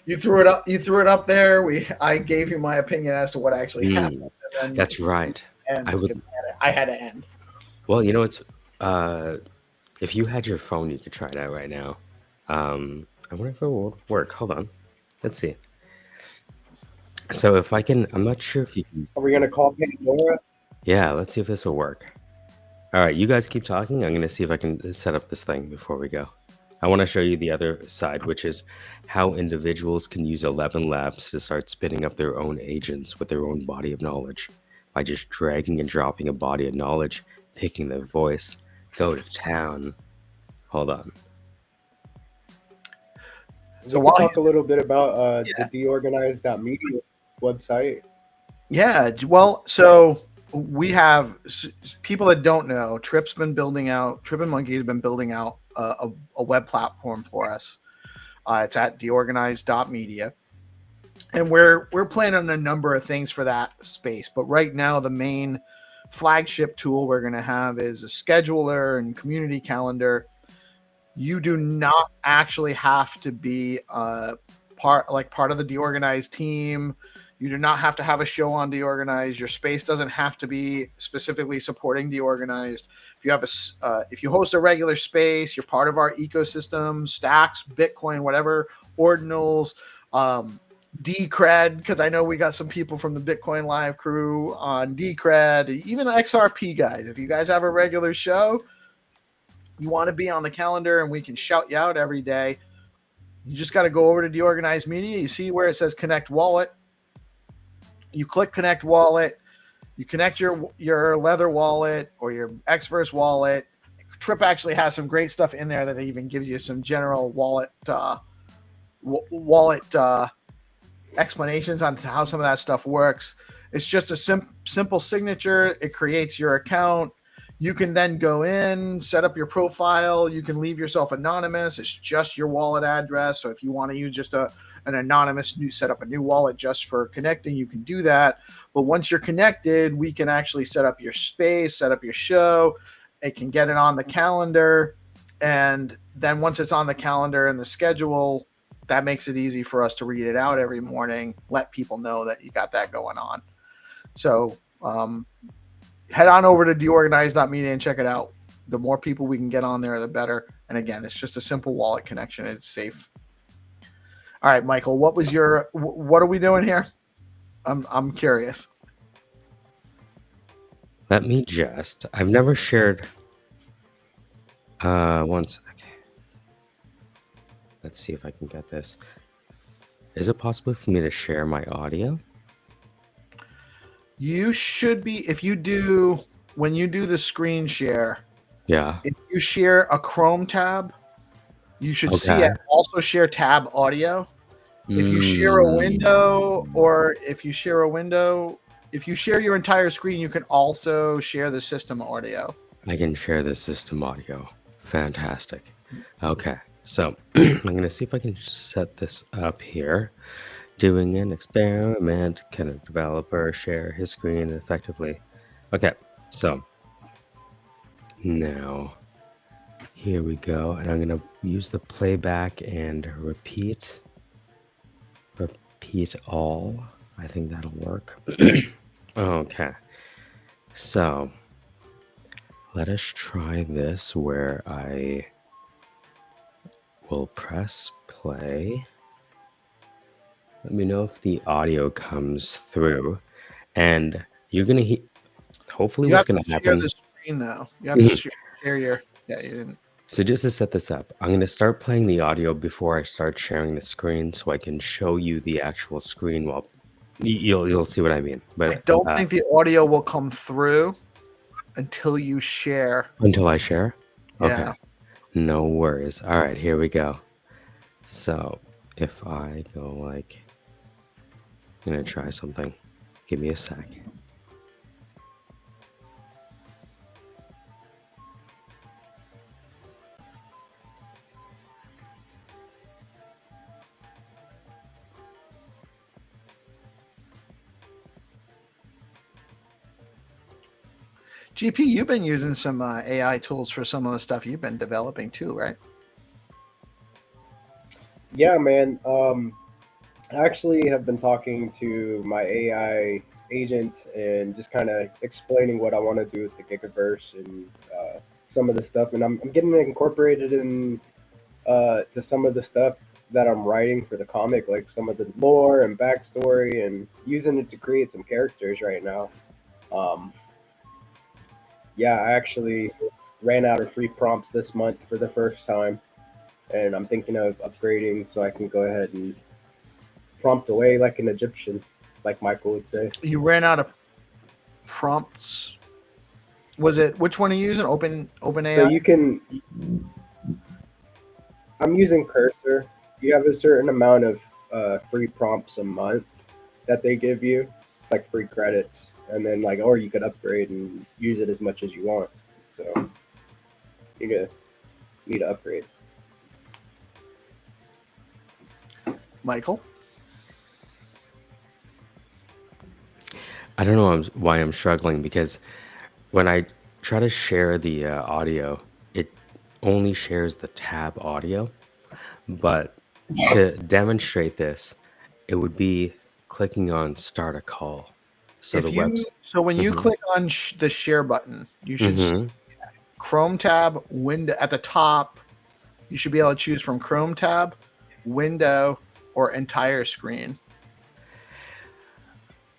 you threw it up. You threw it up there. I gave you my opinion as to what actually happened. And then That's right. I had to end. Well, it's if you had your phone, you could try it out right now. I wonder if it will work. Hold on. Let's see. So if I can, I'm not sure if you can. Are we going to call Pandora? Yeah, let's see if this will work. All right, you guys keep talking. I'm going to see if I can set up this thing before we go. I want to show you the other side, which is how individuals can use 11 Labs to start spinning up their own agents with their own body of knowledge by just dragging and dropping a body of knowledge, picking their voice, go to town. Hold on. So we'll talk a little bit about the DeOrganized.media website. Yeah, well, so we have people that don't know. Trip and Monkey has been building out a web platform for us. It's at DeOrganized.media, and we're planning on a number of things for that space. But right now, the main flagship tool we're going to have is a scheduler and community calendar. You do not actually have to be part of the DeOrganized team. You do not have to have a show on DeOrganized. Your space doesn't have to be specifically supporting DeOrganized. If you host a regular space, you're part of our ecosystem, Stacks, Bitcoin, whatever, Ordinals, Decred, because I know we got some people from the BitcoinLive crew on Decred, even XRP guys. If you guys have a regular show, you want to be on the calendar and we can shout you out every day, you just got to go over to DeOrganized Media. You see where it says Connect Wallet. You click Connect Wallet. You connect your Leather wallet or your Xverse wallet. Trip actually has some great stuff in there that even gives you some general wallet explanations on how some of that stuff works. It's just a simple signature. It creates your account. You can then go in, set up your profile. You can leave yourself anonymous. It's just your wallet address. So if you want to use just an anonymous set up a new wallet just for connecting, you can do that. But once you're connected, we can actually set up your space, set up your show. It can get it on the calendar. And then once it's on the calendar and the schedule, that makes it easy for us to read it out every morning, let people know that you got that going on. So head on over to DeOrganized.media and check it out. The more people we can get on there, the better. And again, it's just a simple wallet connection. It's safe. All right, Michael, what are we doing here? I'm curious. Let me I've never shared. One sec. Let's see if I can get this. Is it possible for me to share my audio? You should be, when you do the screen share, Yeah. if you share a Chrome tab, you should see it also share tab audio. If you share a window, if you share your entire screen, you can also share the system audio. I can share the system audio. Fantastic. Okay, so I'm going to see if I can set this up here. Doing an experiment. Can a developer share his screen effectively? Okay, so now here we go. And I'm going to use the playback and repeat all. I think that'll work. Okay, so let us try this where I will press play. Let me know if the audio comes through, and you're gonna hopefully what's gonna happen. You have to share the screen though. You have to share your. Yeah, you didn't. So just to set this up, I'm gonna start playing the audio before I start sharing the screen, so I can show you the actual screen. While you'll see what I mean. But I don't think the audio will come through until you share. Until I share. Okay. Yeah. No worries. All right, here we go. So if I go like. I'm gonna try something. Give me a sec. GP, you've been using some AI tools for some of the stuff you've been developing too, right? Yeah, man. I actually have been talking to my AI agent and just kind of explaining what I want to do with the Gigaverse and some of the stuff. And I'm getting it incorporated in to some of the stuff that I'm writing for the comic, like some of the lore and backstory, and using it to create some characters right now. Yeah, I actually ran out of free prompts this month for the first time, and I'm thinking of upgrading so I can go ahead and prompt away like an Egyptian, like Michael would say. You ran out of prompts. Was it, which one are you using? OpenAI? So you can, I'm using Cursor. You have a certain amount of free prompts a month that they give you. It's like free credits. And then or you could upgrade and use it as much as you want. So you need to upgrade. Michael? I don't know why I'm struggling, because when I try to share the audio, it only shares the tab audio. But to demonstrate this, it would be clicking on start a call. So when you click on the share button, you should see Chrome tab, window at the top. You should be able to choose from Chrome tab, window, or entire screen.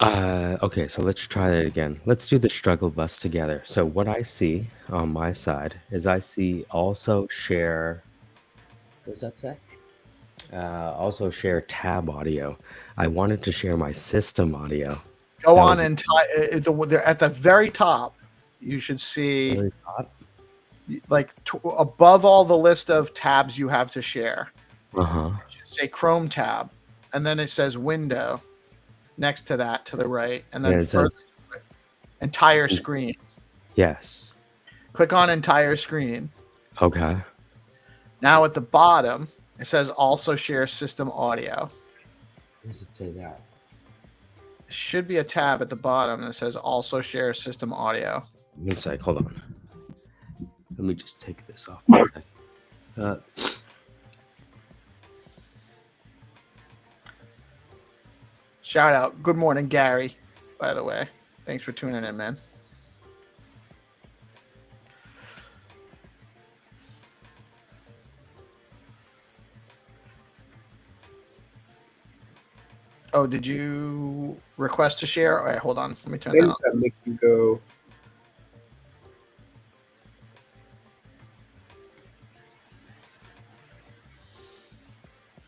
Okay, so let's try that again. Let's do the struggle bus together. So what I see on my side is I see also share. What does that say? Also share tab audio. I wanted to share my system audio. Go on entire. At the very top, you should see above all the list of tabs you have to share. It should say Chrome tab, and then it says window next to that to the right, and then first entire screen. Yes. Click on entire screen. Okay. Now at the bottom, it says also share system audio. Where does it say that? It should be a tab at the bottom that says also share system audio. One sec, hold on. Let me just take this off. Shout out. Good morning, Gary, by the way. Thanks for tuning in, man. Oh, did you request to share? All right, hold on. Let me turn that Things on. that make you go.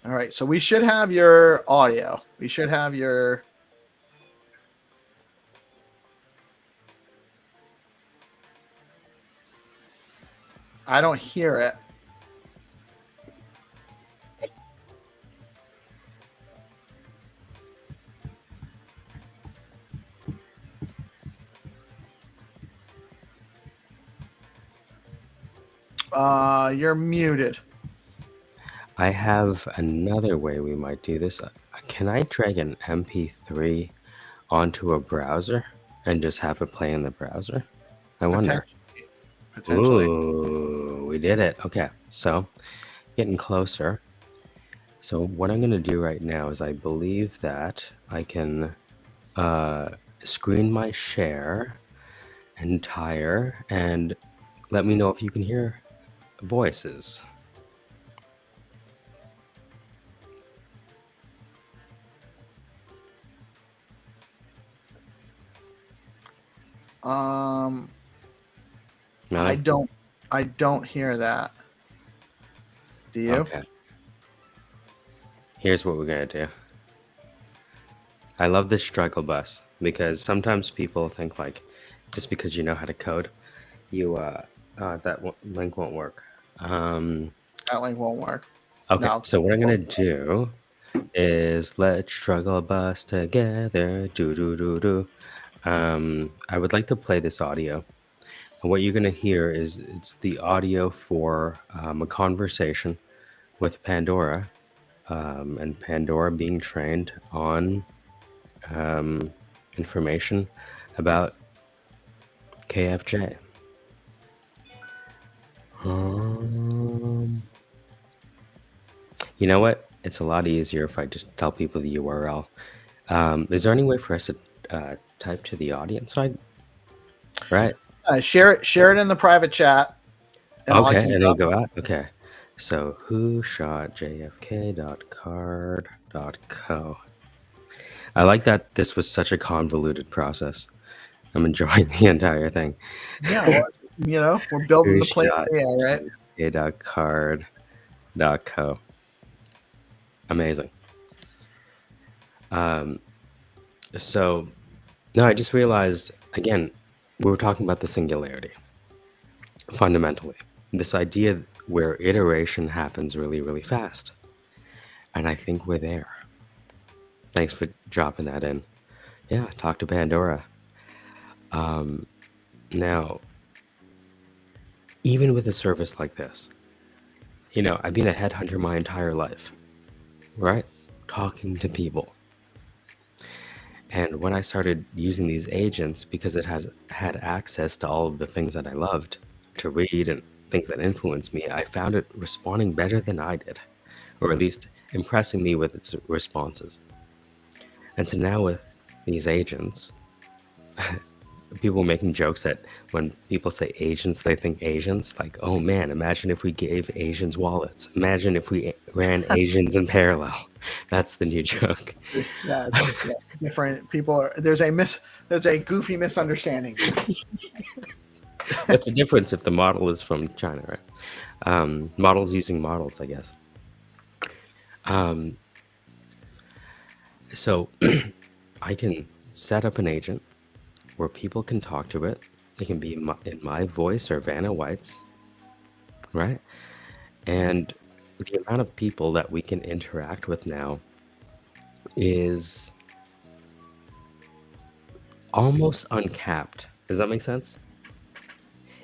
All right, so we should have your audio. We should have your. I don't hear it. You're muted. I have another way we might do this. Can I drag an MP3 onto a browser and just have it play in the browser? I wonder. Potentially. Ooh, we did it. Okay, so getting closer. So what I'm going to do right now is I believe that I can screen my share entire and let me know if you can hear voices. I Really? don't hear that. Do you? Okay. Here's what we're going to do. I love this struggle bus because sometimes people think like just because you know how to code, you link won't work. That link won't work. Okay, No. so what I'm gonna do is let's struggle bus together. Do do do do. I would like to play this audio, and what you're gonna hear is it's the audio for a conversation with Pandora, and Pandora being trained on information about KFJ. You know what? It's a lot easier if I just tell people the URL. Is there any way for us to type to the audience side? Right? Share it in the private chat. And Okay, I can and it'll go out. Okay. So who shot JFK.card.co? I like that this was such a convoluted process. I'm enjoying the entire thing. Yeah, well, we're building Who the plane shot there, right? JFK.card.co. Amazing. So, no, I just realized, again, we were talking about the singularity, fundamentally. This idea where iteration happens really, really fast. And I think we're there. Thanks for dropping that in. Yeah, talk to Pandora. Now, even with a service like this, I've been a headhunter my entire life, right? Talking to people. And when I started using these agents, because it had access to all of the things that I loved to read and things that influenced me, I found it responding better than I did, or at least impressing me with its responses. And so now with these agents, people making jokes that when people say agents, they think Asians. Like, oh man, imagine if we gave Asians wallets. Imagine if we ran Asians in parallel. That's the new joke. Yeah, different people. There's a goofy misunderstanding. What's the difference if the model is from China, right? Models using models, I guess. So I can set up an agent where people can talk to it. It can be in my voice or Vanna White's, right? And the amount of people that we can interact with now is almost uncapped. Does that make sense?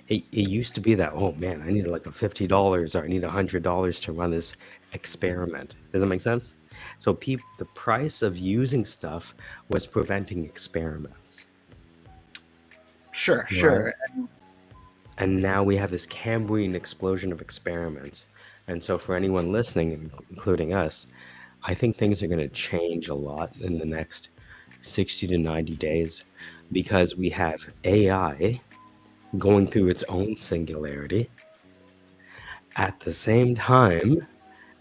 It used to be that, oh man, I need like a $50 or I need $100 to run this experiment. Does that make sense? So the price of using stuff was preventing experiments. Sure. And now we have this Cambrian explosion of experiments. And so for anyone listening, including us, I think things are going to change a lot in the next 60 to 90 days because we have AI going through its own singularity at the same time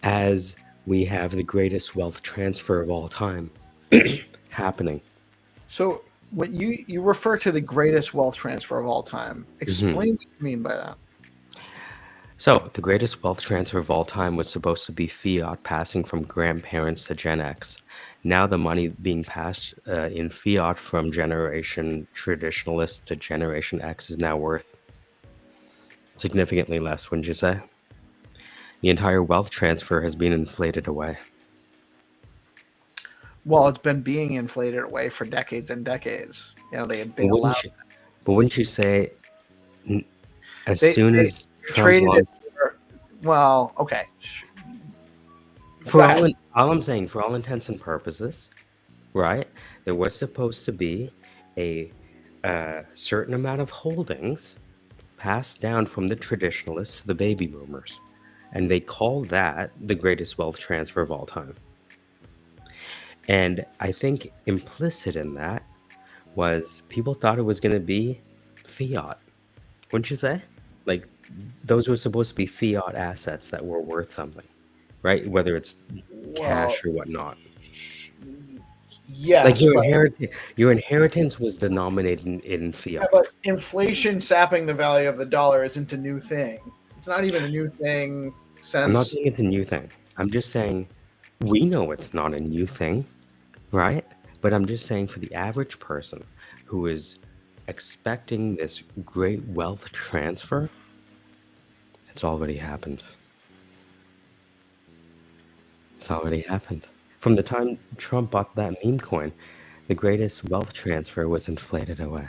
as we have the greatest wealth transfer of all time happening. So when you refer to the greatest wealth transfer of all time, explain what you mean by that. So, the greatest wealth transfer of all time was supposed to be fiat passing from grandparents to Gen X. Now, the money being passed in fiat from generation traditionalist to Generation X is now worth significantly less, wouldn't you say? The entire wealth transfer has been inflated away. Well, it's been being inflated away for decades and decades. You know, they But allowed wouldn't you say as they soon as Trump traded it launched, for, well, okay. Go for ahead. all I'm saying, for all intents and purposes, right? There was supposed to be a certain amount of holdings passed down from the traditionalists to the baby boomers, and they call that the greatest wealth transfer of all time. And I think implicit in that was people thought it was going to be fiat, wouldn't you say? Like those were supposed to be fiat assets that were worth something, right? Whether it's Well, cash or whatnot. yes, Like but your inheritance was denominated in yeah, fiat. but inflation sapping the value of the dollar isn't a new thing. It's not even a new thing I'm not since. saying it's a new thing. I'm just saying we know it's not a new thing, right? But I'm just saying for the average person who is expecting this great wealth transfer, it's already happened. It's already happened. From the time Trump bought that meme coin, the greatest wealth transfer was inflated away.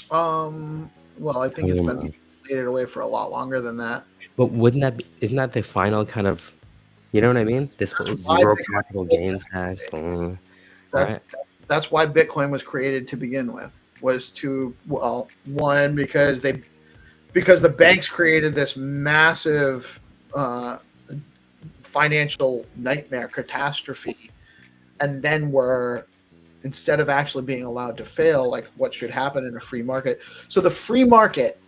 Well, I think it's been inflated away for a lot longer than that. But isn't that the final kind of, you know what I mean? This whole Why zero Bitcoin capital was gains tax, that, right? that's why Bitcoin was created to begin with. Was to, well, one, because the banks created this massive financial nightmare catastrophe, and then were, instead of actually being allowed to fail, like what should happen in a free market. So the free market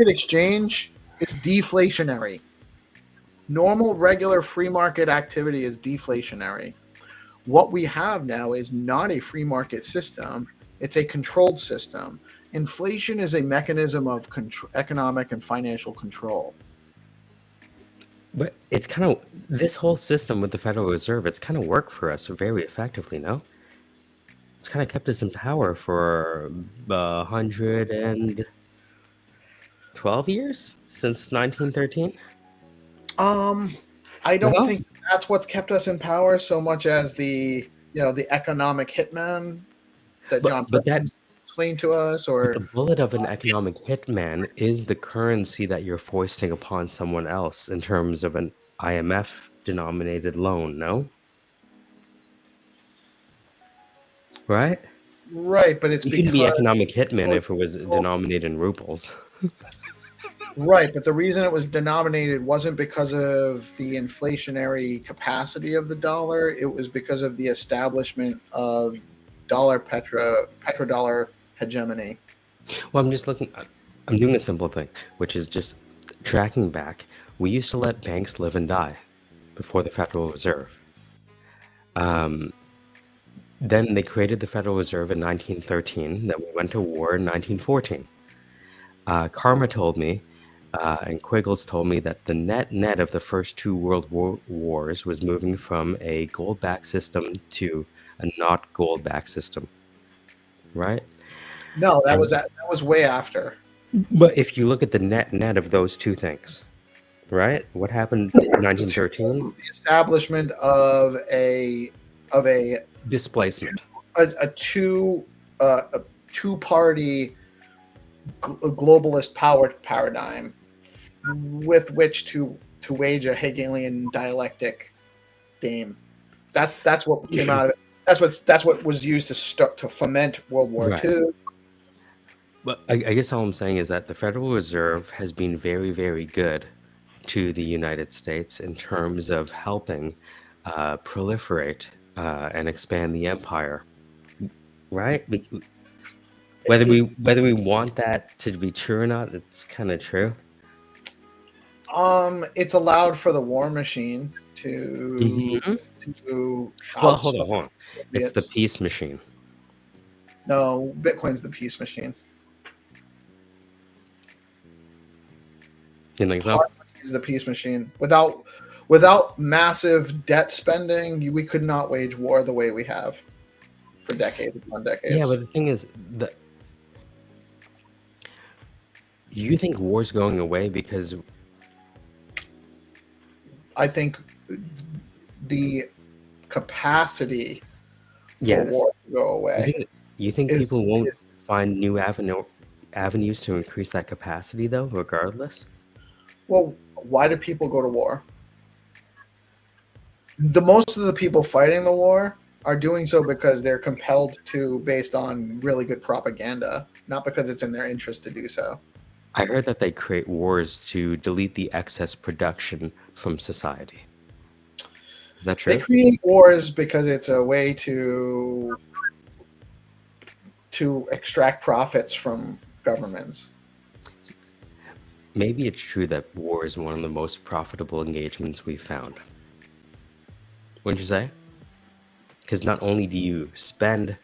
exchange is deflationary. Normal, regular free market activity is deflationary. What we have now is not a free market system, it's a controlled system. Inflation is a mechanism of economic and financial control. But it's kind of, this whole system with the Federal Reserve, it's kind of worked for us very effectively, no? It's kind of kept us in power for 112 years since 1913. I don't No, think that's what's kept us in power so much as the economic hitman that John but that Perkins explained to us, or the bullet of an economic hitman is the currency that you're foisting upon someone else in terms of an IMF denominated loan, no? Right? right, but it's You couldn't be because economic hitman if it was denominated in rubles. right, but the reason it was denominated wasn't because of the inflationary capacity of the dollar. It was because of the establishment of petrodollar hegemony. Well, I'm doing a simple thing, which is just tracking back. We used to let banks live and die before the Federal Reserve. Then they created the Federal Reserve in 1913. Then we went to war in 1914. Karma told me, and Quiggles told me that the net of the first two world wars was moving from a gold-backed system to a not gold-backed system, right? No, that was way after. But if you look at the net of those two things, right? What happened in 1913? The establishment of a Displacement. a two-party globalist power paradigm with which to wage a Hegelian dialectic game. That's what came out of it. That's what was used to foment World War Right. II. But I guess all I'm saying is that the Federal Reserve has been very, very good to the United States in terms of helping proliferate and expand the empire, right? Whether we want that to be true or not, it's kind of true. It's allowed for the war machine to Well, hold on. outsmart It's the Soviets. peace machine. No, Bitcoin's the peace machine. You think so? Hard money is the peace machine. Without massive debt spending, we could not wage war the way we have for decades upon decades. Yeah, but the thing is, you think war's going away because I think the capacity for yes, war to go away. you think is- people won't find new avenues to increase that capacity though, regardless? Well, why do people go to war? The most of the people fighting the war are doing so because they're compelled to based on really good propaganda, not because it's in their interest to do so. I heard that they create wars to delete the excess production from society. Is that true? They create wars because it's a way to extract profits from governments. Maybe it's true that war is one of the most profitable engagements we've found. Wouldn't you say? Because not only do you spend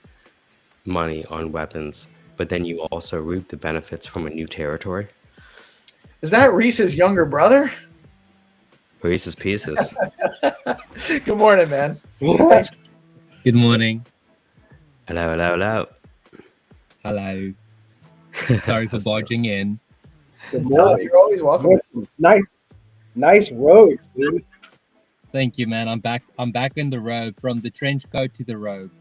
money on weapons, but then you also reap the benefits from a new territory. Is that Reese's younger brother? Reese's Pieces. Good morning, man. Thanks. Good morning. Hello, hello, hello. Hello. Sorry for barging in. Good No, morning. you're always welcome. Listen, nice road, dude. Thank you, man. I'm back in the robe, from the trench coat to the robe.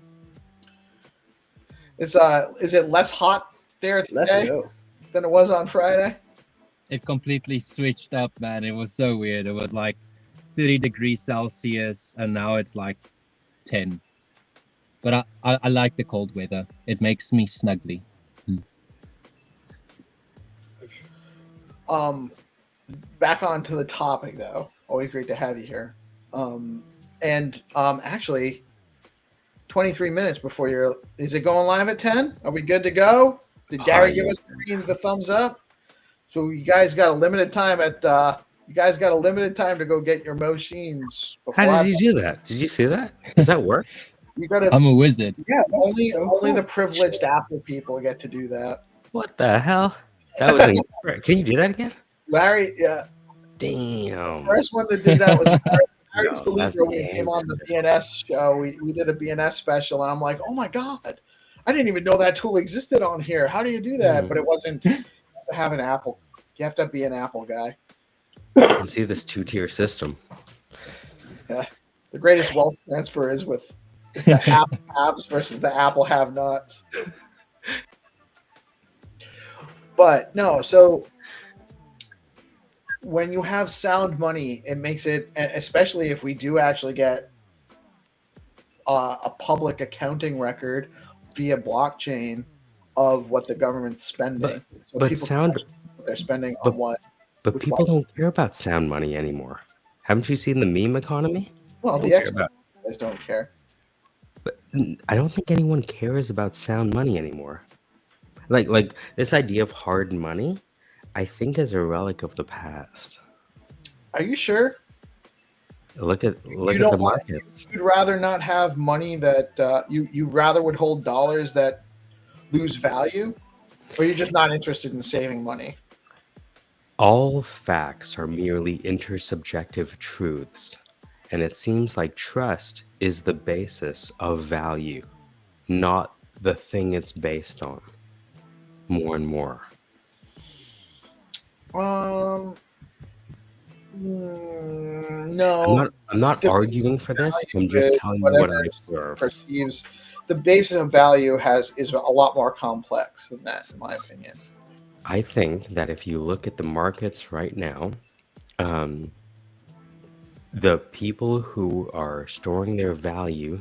Is it less hot there Let's today go. than it was on Friday? It completely switched up, man. It was so weird. It was like 30 degrees Celsius and now it's like 10. But I like the cold weather. It makes me snuggly. Back onto the topic though. Always great to have you here. Actually 23 minutes before is it going live at 10? Are we good to go? Did Gary give us the thumbs up? So you guys got a limited time to go get your machines. How did you do that? Did you see that? Does that work? You got to I'm a wizard. Yeah, only so the cool. privileged Apple people get to do that. What the hell? That was Can you do that again? Larry, yeah, Damn. first one that did that was Larry Yo, that's Saliba when he came on the BNS show. We did a BNS special, and I'm like, oh my god, I didn't even know that tool existed on here. How do you do that? But it wasn't. You have to have an Apple. You have to be an Apple guy. You see this two-tier system. Yeah, the greatest wealth transfer is the Apple haves versus the Apple have-nots. But no, so when you have sound money, it makes it, especially if we do actually get a public accounting record via blockchain of what the government's spending. So but people sound- can actually know what they're spending on what. But Which people one? don't care about sound money anymore. Haven't you seen the meme economy? Well, Don't the care experts guys don't care. But I don't think anyone cares about sound money anymore. Like this idea of hard money, I think is a relic of the past. Are you sure? Look at don't the want- markets. You'd rather not have money that you rather would hold dollars that lose value, or you're just not interested in saving money? All facts are merely intersubjective truths, and it seems like trust is the basis of value, not the thing it's based on. More and more. No. I'm not The arguing for this. I'm value just is telling you what whatever I observe. Perceives the basis of value is a lot more complex than that, in my opinion. I think that if you look at the markets right now, the people who are storing their value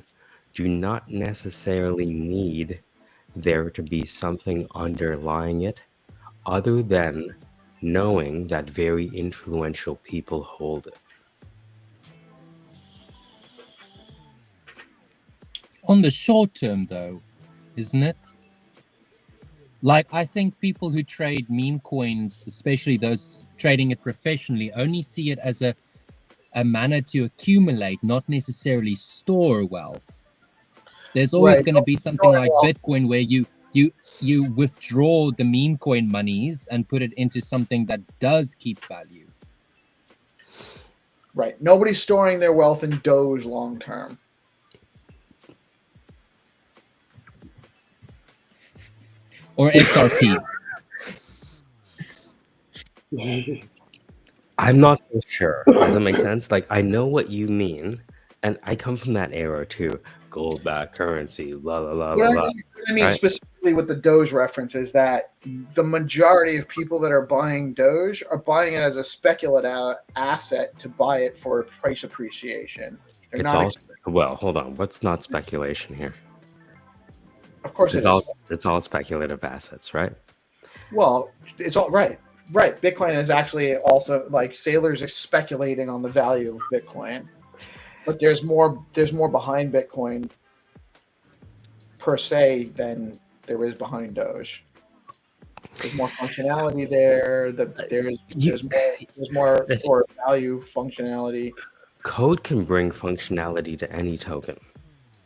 do not necessarily need there to be something underlying it other than knowing that very influential people hold it. On the short term, though, isn't it? Like, I think people who trade meme coins, especially those trading it professionally, only see it as a a manner to accumulate, not necessarily store wealth. There's always Right. going to be something Store like wealth. Bitcoin where you withdraw the meme coin monies and put it into something that does keep value. Right. Nobody's storing their wealth in Doge long term. Or XRP. I'm not so sure. Does that make sense? Like, I know what you mean, and I come from that era too. Gold-backed currency, blah blah blah blah What blah. I mean Right? specifically with the Doge reference is that the majority of people that are buying Doge are buying it as a speculative asset to buy it for price appreciation. They're It's not. all well. Hold on. What's not speculation here? Of course, It's it is. it's all speculative assets, right? Well, it's all right. Right. Bitcoin is actually also like sailors are speculating on the value of Bitcoin, but there's more behind Bitcoin per se than there is behind Doge. There's more functionality there. There's more for value functionality. Code can bring functionality to any token,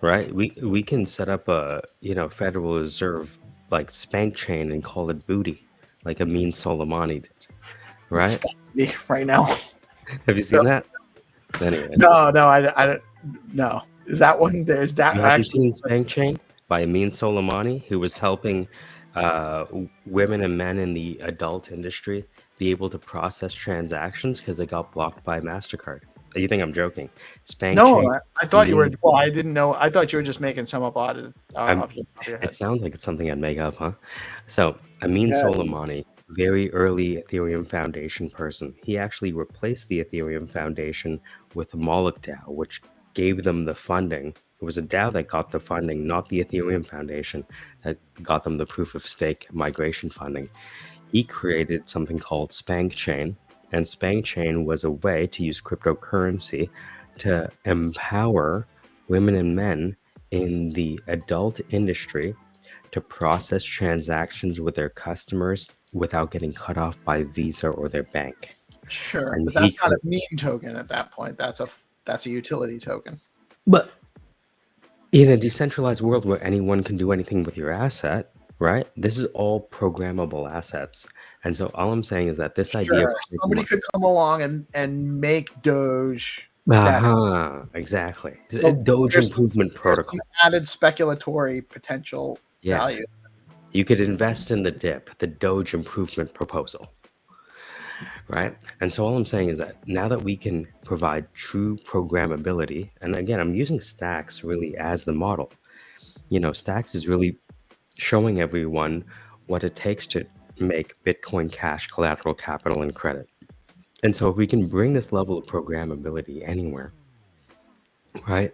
right? We can set up a Federal Reserve like spank chain and call it booty, like Amin Soleimani did, right? Me right now. Have you seen that? Anyway, No, I no. Is that one? There's that you haven't actually. seen Spank Chain by Amin Soleimani, who was helping women and men in the adult industry be able to process transactions because they got blocked by MasterCard. You think I'm joking? Spank No, Chain. I thought you were. Well, I didn't know. I thought you were just making some up off your It head. sounds like it's something I'd make up, huh? So, Amin Yeah. Soleimani, very early Ethereum Foundation person, he actually replaced the Ethereum Foundation with Moloch DAO, which gave them the funding. It was a DAO that got the funding, not the Ethereum Foundation, that got them the proof of stake migration funding. He created something called Spank Chain, and Spank Chain was a way to use cryptocurrency to empower women and men in the adult industry to process transactions with their customers without getting cut off by Visa or their bank. Sure, And but that's not a meme token at that point. That's a utility token. But in a decentralized world where anyone can do anything with your asset, right? This is all programmable assets. And so all I'm saying is that this idea of Somebody could come along and make Doge. exactly. So Doge there's improvement protocol. some added speculatory potential value. You could invest in the DIP, the Doge improvement proposal, right? And so all I'm saying is that now that we can provide true programmability, and again, I'm using Stacks really as the model. Stacks is really showing everyone what it takes to make Bitcoin Cash collateral capital and credit. And so if we can bring this level of programmability anywhere, right?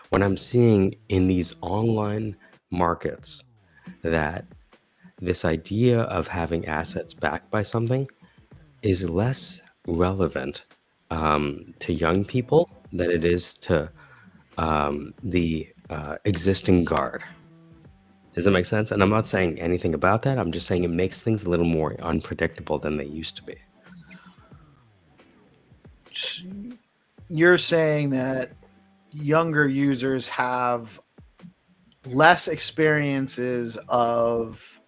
What I'm seeing in these online markets, that this idea of having assets backed by something is less relevant to young people than it is to the existing guard. Does that make sense? And I'm not saying anything about that. I'm just saying it makes things a little more unpredictable than they used to be. You're saying that younger users have less experiences of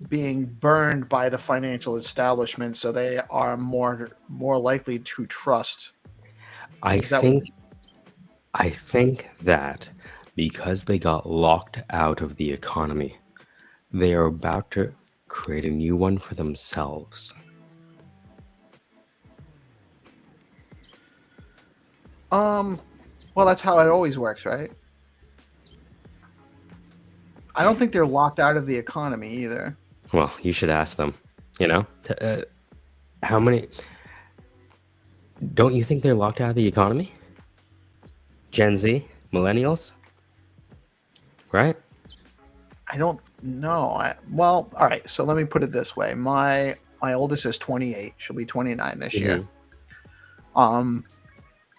being burned by the financial establishment, so they are more likely to trust. I think that because they got locked out of the economy, they are about to create a new one for themselves. Well, that's how it always works, right? I don't think they're locked out of the economy either. Well, you should ask them, how many... Don't you think they're locked out of the economy? Gen Z, millennials, right? I don't know. Well, all right. So let me put it this way: my oldest is 28. She'll be 29 this year.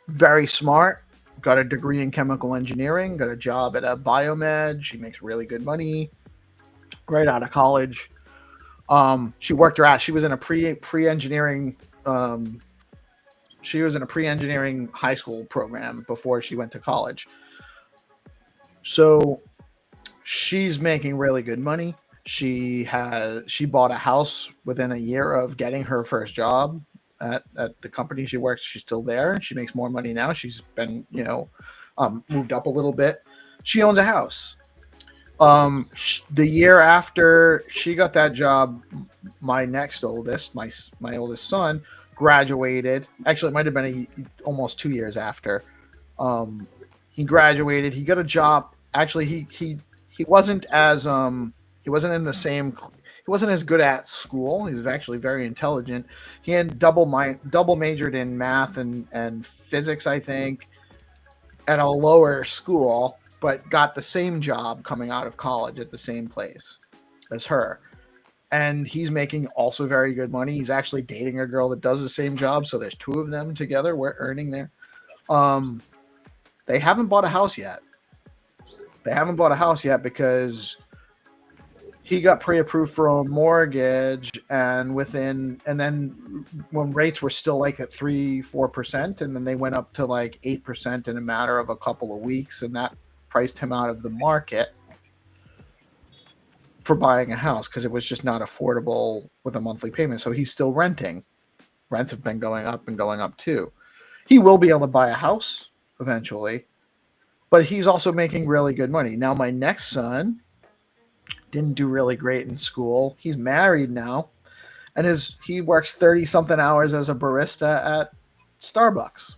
Very smart. Got a degree in chemical engineering. Got a job at a biomed. She makes really good money right out of college. She worked her ass. She was in a pre-engineering She was in a pre-engineering high school program before she went to college. So she's making really good money. She bought a house within a year of getting her first job at the company she works. She's still there. She makes more money now. She's been, moved up a little bit. She owns a house. The year after she got that job, my oldest son graduated. Actually, it might have been almost 2 years after. He graduated. He got a job. Actually, he wasn't as he wasn't in the same. He wasn't as good at school. He was actually very intelligent. He had double majored in math and physics, I think, at a lower school, but got the same job coming out of college at the same place as her. And he's making also very good money. He's actually dating a girl that does the same job. So there's two of them together. We're earning there. They haven't bought a house yet. Because he got pre-approved for a mortgage, and then when rates were still like at 3-4%, and then they went up to like 8% in a matter of a couple of weeks, and that priced him out of the market for buying a house because it was just not affordable with a monthly payment. So he's still renting. Rents have been going up and going up too. He will be able to buy a house eventually, but he's also making really good money. Now, my next son didn't do really great in school. He's married now, and he works 30-something hours as a barista at Starbucks.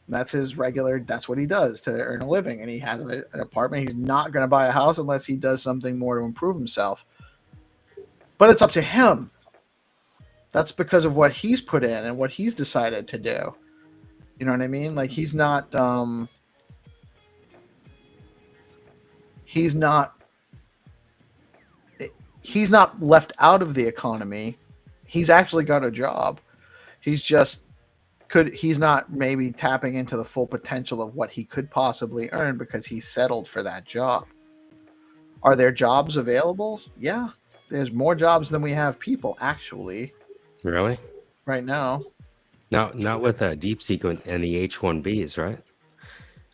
That's what he does to earn a living, and he has an apartment. He's not going to buy a house unless he does something more to improve himself. But it's up to him. That's because of what he's put in and what he's decided to do. You know what I mean? Like, he's not left out of the economy. He's actually got a job. He's not maybe tapping into the full potential of what he could possibly earn because he's settled for that job. Are there jobs available? Yeah. There's more jobs than we have people, actually. Really? Right now. Now, not with DeepSeek and the H-1Bs, right?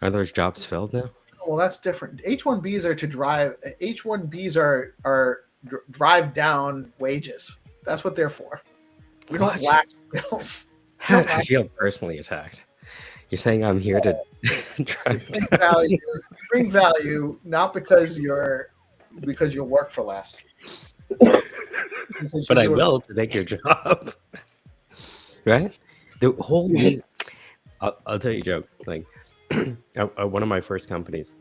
Are those jobs filled now? Well, that's different. H-1Bs are to drive. H-1Bs are drive down wages. That's what they're for. We don't lack skills. I feel personally attacked. You're saying I'm here to bring value, not because you'll work for less. But I will to make your job. Right? The whole reason, I'll tell you a joke. Like, one of my first companies,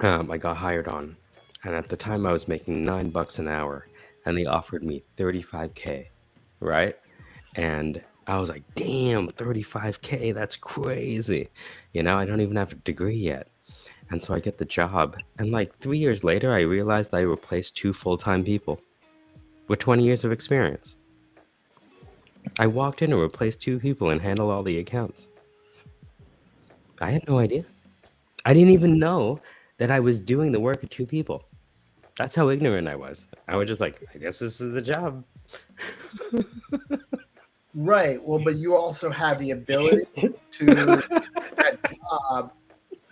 I got hired on, and at the time I was making $9 an hour, and they offered me $35K, right? And I was like, damn, $35K, that's crazy. I don't even have a degree yet. And so I get the job, and like 3 years later, I realized I replaced 2 full-time people with 20 years of experience. I walked in and replaced 2 people and handled all the accounts. I had no idea. I didn't even know that I was doing the work of 2 people. That's how ignorant I was. I was just like, I guess this is the job. Right. Well, but you also had the ability to do that job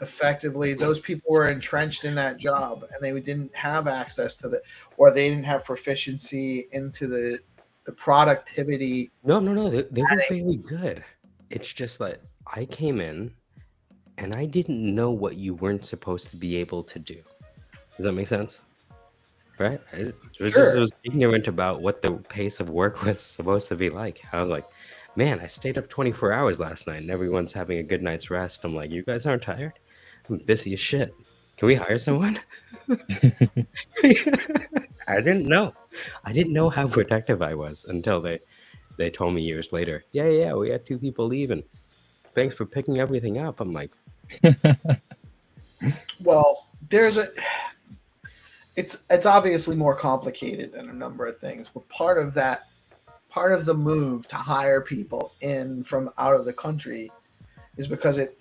effectively. Those people were entrenched in that job, and they didn't have access to or they didn't have proficiency into the productivity. No. They were very good. It's just like I came in, and I didn't know what you weren't supposed to be able to do. Does that make sense? Right? I was ignorant about what the pace of work was supposed to be like. I was like, man, I stayed up 24 hours last night and everyone's having a good night's rest. I'm like, you guys aren't tired? I'm busy as shit. Can we hire someone? I didn't know. I didn't know how productive I was until they told me years later, yeah, we had 2 people leaving. Thanks for picking everything up. I'm like, well, it's obviously more complicated than a number of things, but part of the move to hire people in from out of the country is because it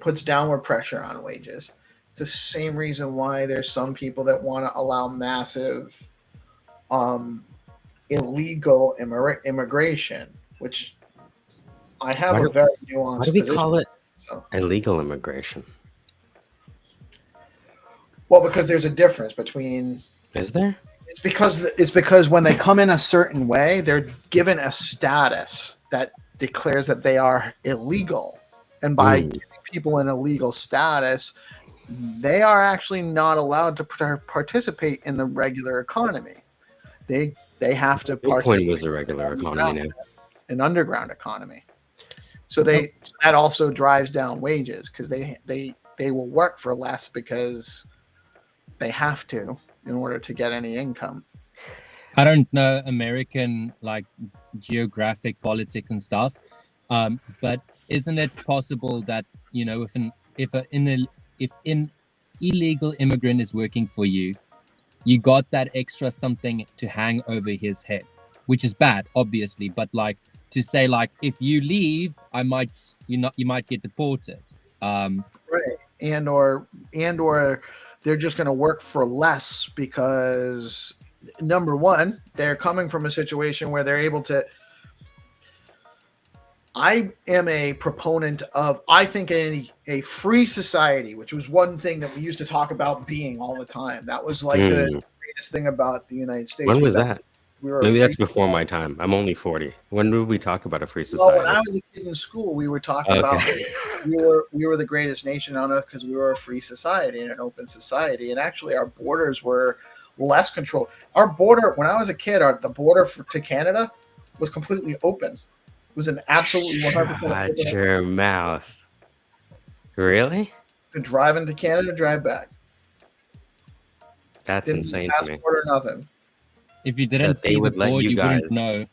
puts downward pressure on wages. It's the same reason why there's some people that want to allow massive illegal immigration, which I have Why a do- very Why nuanced do we position. call it So, illegal immigration? well, because there's a difference between. Is there? It's because when they come in a certain way, they're given a status that declares that they are illegal, and by Mm. giving people an illegal status, they are actually not allowed to participate in the regular economy. They have to Bitcoin participate was a regular economy now. an underground economy. So that also drives down wages because they will work for less because they have to in order to get any income. I don't know American like geographic politics and stuff, but isn't it possible that if an illegal immigrant is working for you, you got that extra something to hang over his head, which is bad, obviously, but like to say like if you leave, you might get deported. Right. And or they're just going to work for less because number one, they're coming from a situation where they're able to. I am a proponent of, I think, a free society, which was one thing that we used to talk about being all the time. That was like the greatest thing about the United States. When was that? We were Maybe that's before my time. I'm only 40. When did we talk about a free Well, when society? I was a kid in school, we were talking about we were the greatest nation on earth because we were a free society and an open society, and actually our borders were less controlled. Our border, when I was a kid, the border to Canada was completely open. It was an absolutely 100% Shut open. your mouth. Really? To drive into Canada, drive back. That's Didn't insane to me. passport or nothing. If you didn't That they see the would let board, you you wouldn't guys- know.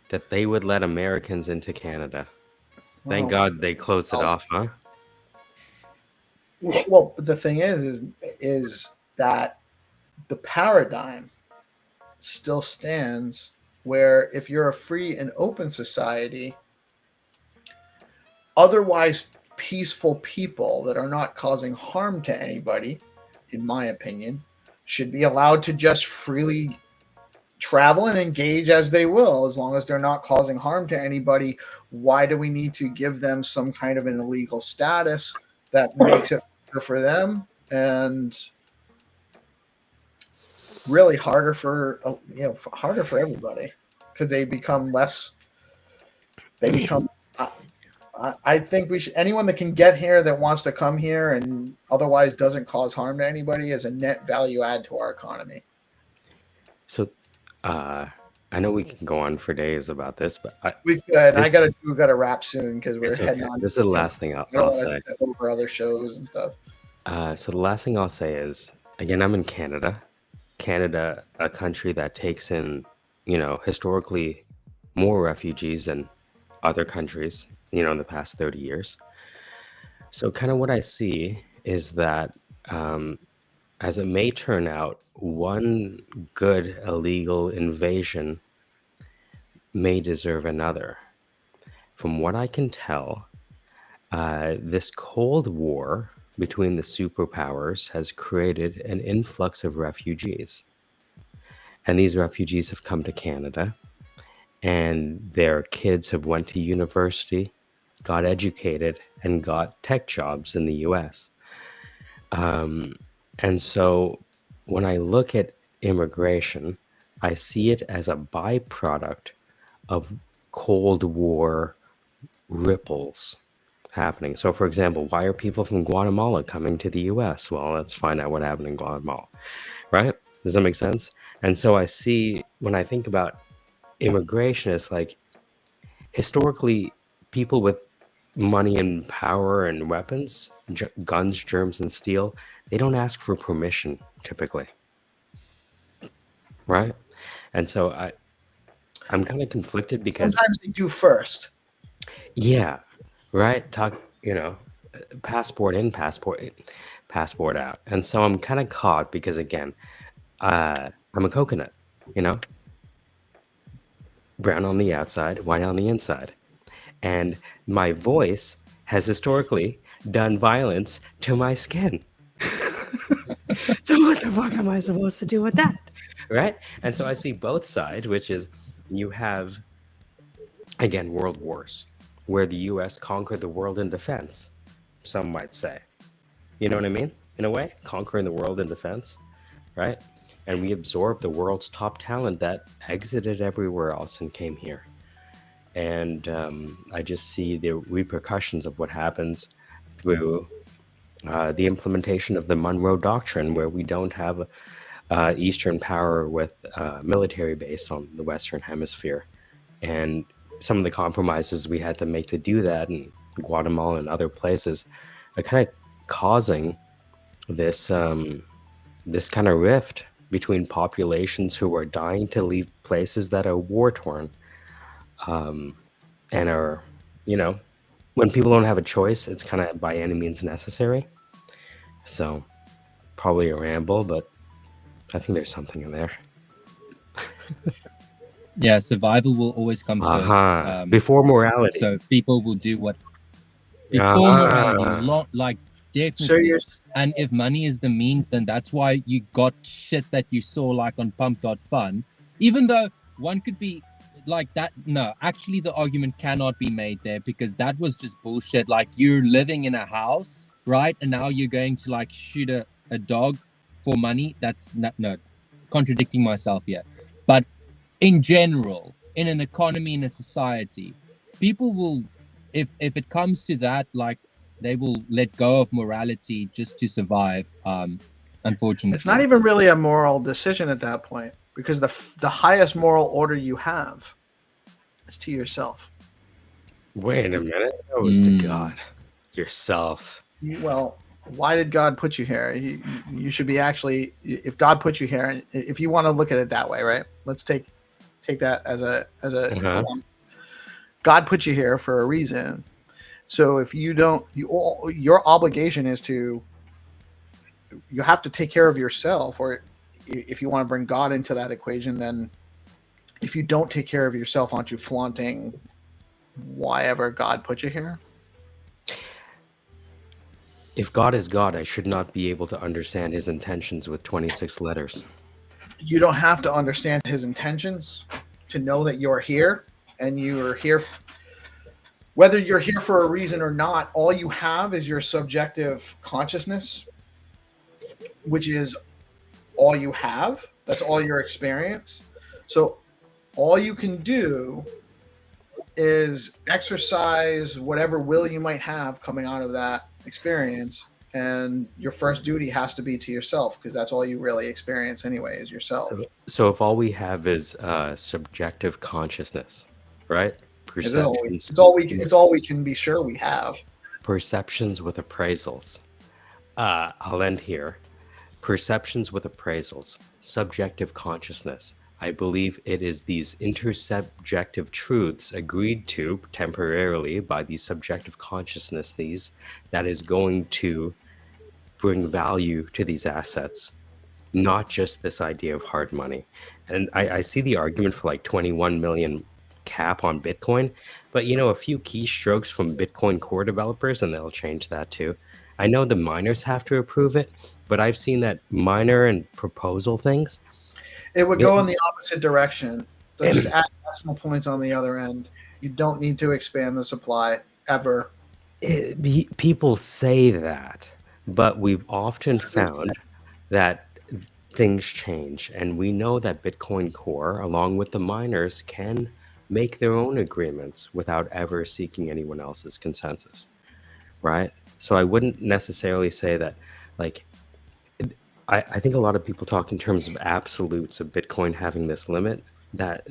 That they would let Americans into Canada. Thank Well, God they closed it off, huh? Well, but the thing is that the paradigm still stands where if you're a free and open society, otherwise peaceful people that are not causing harm to anybody, in my opinion, should be allowed to just freely travel and engage as they will, as long as they're not causing harm to anybody. Why do we need to give them some kind of an illegal status that makes it harder for them and really harder for everybody because they become less. They become. I think we should. Anyone that can get here that wants to come here and otherwise doesn't cause harm to anybody is a net value add to our economy. So, I know we can go on for days about this, but We could. We got to wrap soon because we're heading on. This is the last thing I'll say. Step over other shows and stuff. So the last thing I'll say is, again, I'm in Canada. Canada, a country that takes in, historically more refugees than other countries, in the past 30 years. So kind of what I see is that, as it may turn out, one good illegal invasion may deserve another. From what I can tell, this Cold War between the superpowers has created an influx of refugees. And these refugees have come to Canada, and their kids have went to university, got educated, and got tech jobs in the US. And so when I look at immigration, I see it as a byproduct of Cold War ripples happening. So for example, why are people from Guatemala coming to the US? Well, let's find out what happened in Guatemala, right? Does that make sense? And so I see, when I think about immigration, it's like historically people with money and power and weapons, guns, germs, and steel, they don't ask for permission typically, right? And so I'm kind of conflicted because sometimes they do first. Yeah, right. Passport in, passport out. And so I'm kind of caught because, again, I'm a coconut, brown on the outside, white on the inside. And my voice has historically done violence to my skin. So what the fuck am I supposed to do with that? Right? And so I see both sides, which is you have again, world wars, where the US conquered the world in defense, some might say. You know what I mean? In a way, conquering the world in defense, right? And we absorbed the world's top talent that exited everywhere else and came here. And I just see the repercussions of what happens through the implementation of the Monroe Doctrine, where we don't have Eastern power with military base on the Western Hemisphere. And some of the compromises we had to make to do that in Guatemala and other places are kind of causing this this kind of rift between populations who are dying to leave places that are war-torn, and are, you know, when people don't have a choice, it's kind of by any means necessary. So probably a ramble, but I think there's something in there. Yeah, survival will always come first. Before morality. So people will do what before morality, like definitely. So you're And if money is the means, then that's why you got shit that you saw like on pump.fun. Even though one could be like that. No, actually the argument cannot be made there, because that was just bullshit. Like, you're living in a house, right? And now you're going to like shoot a dog for money. That's not, no, contradicting myself here. But in general, in an economy, in a society, people will, if it comes to that, like, they will let go of morality just to survive. Unfortunately, it's not even really a moral decision at that point, because the highest moral order you have is to yourself. Wait a minute, that was to God, yourself. Well, why did God put you here? You should be actually, if God put you here, if you want to look at it that way, right? Let's take that as a God put you here for a reason. So if you don't, your obligation is to, you have to take care of yourself. Or if you want to bring God into that equation, then if you don't take care of yourself, aren't you flaunting why ever God put you here? If God is God, I should not be able to understand his intentions with 26 letters. You don't have to understand his intentions to know that you're here, and you're here. Whether you're here for a reason or not, all you have is your subjective consciousness, which is all you have. That's all your experience. So all you can do is exercise whatever will you might have coming out of that experience. And your first duty has to be to yourself, because that's all you really experience anyway, is yourself. So if all we have is subjective consciousness, right? Perceptions. It's all we can be sure we have. Perceptions with appraisals. I'll end here. Perceptions with appraisals. Subjective consciousness. I believe it is these intersubjective truths agreed to temporarily by these subjective consciousnesses that is going to bring value to these assets, not just this idea of hard money. And I see the argument for like 21 million cap on Bitcoin, but you know, a few keystrokes from Bitcoin core developers and they'll change that too. I know the miners have to approve it, but I've seen that miner and proposal things. It would go in the opposite direction. They'll just add decimal points on the other end. You don't need to expand the supply ever. People say that, but we've often found that things change, and we know that Bitcoin Core, along with the miners, can make their own agreements without ever seeking anyone else's consensus, right? So I wouldn't necessarily say that, like, I think a lot of people talk in terms of absolutes of Bitcoin having this limit, that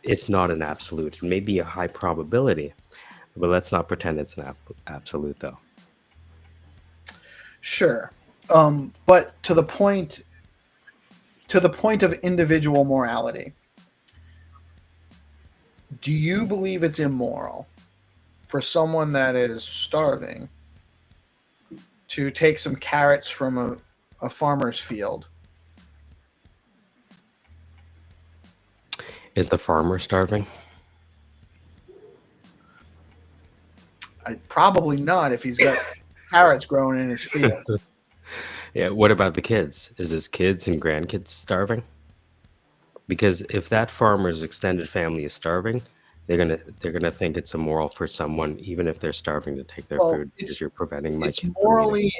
it's not an absolute. It may be a high probability, but let's not pretend it's an absolute, though. Sure. But to the point of individual morality, do you believe it's immoral for someone that is starving to take some carrots from a farmer's field? Is the farmer starving? Probably not, if he's got carrots growing in his field. Yeah, what about the kids? Is his kids and grandkids starving? Because if that farmer's extended family is starving, they're gonna think it's immoral for someone, even if they're starving, to take their Well, food because you're preventing my it's kid from eating.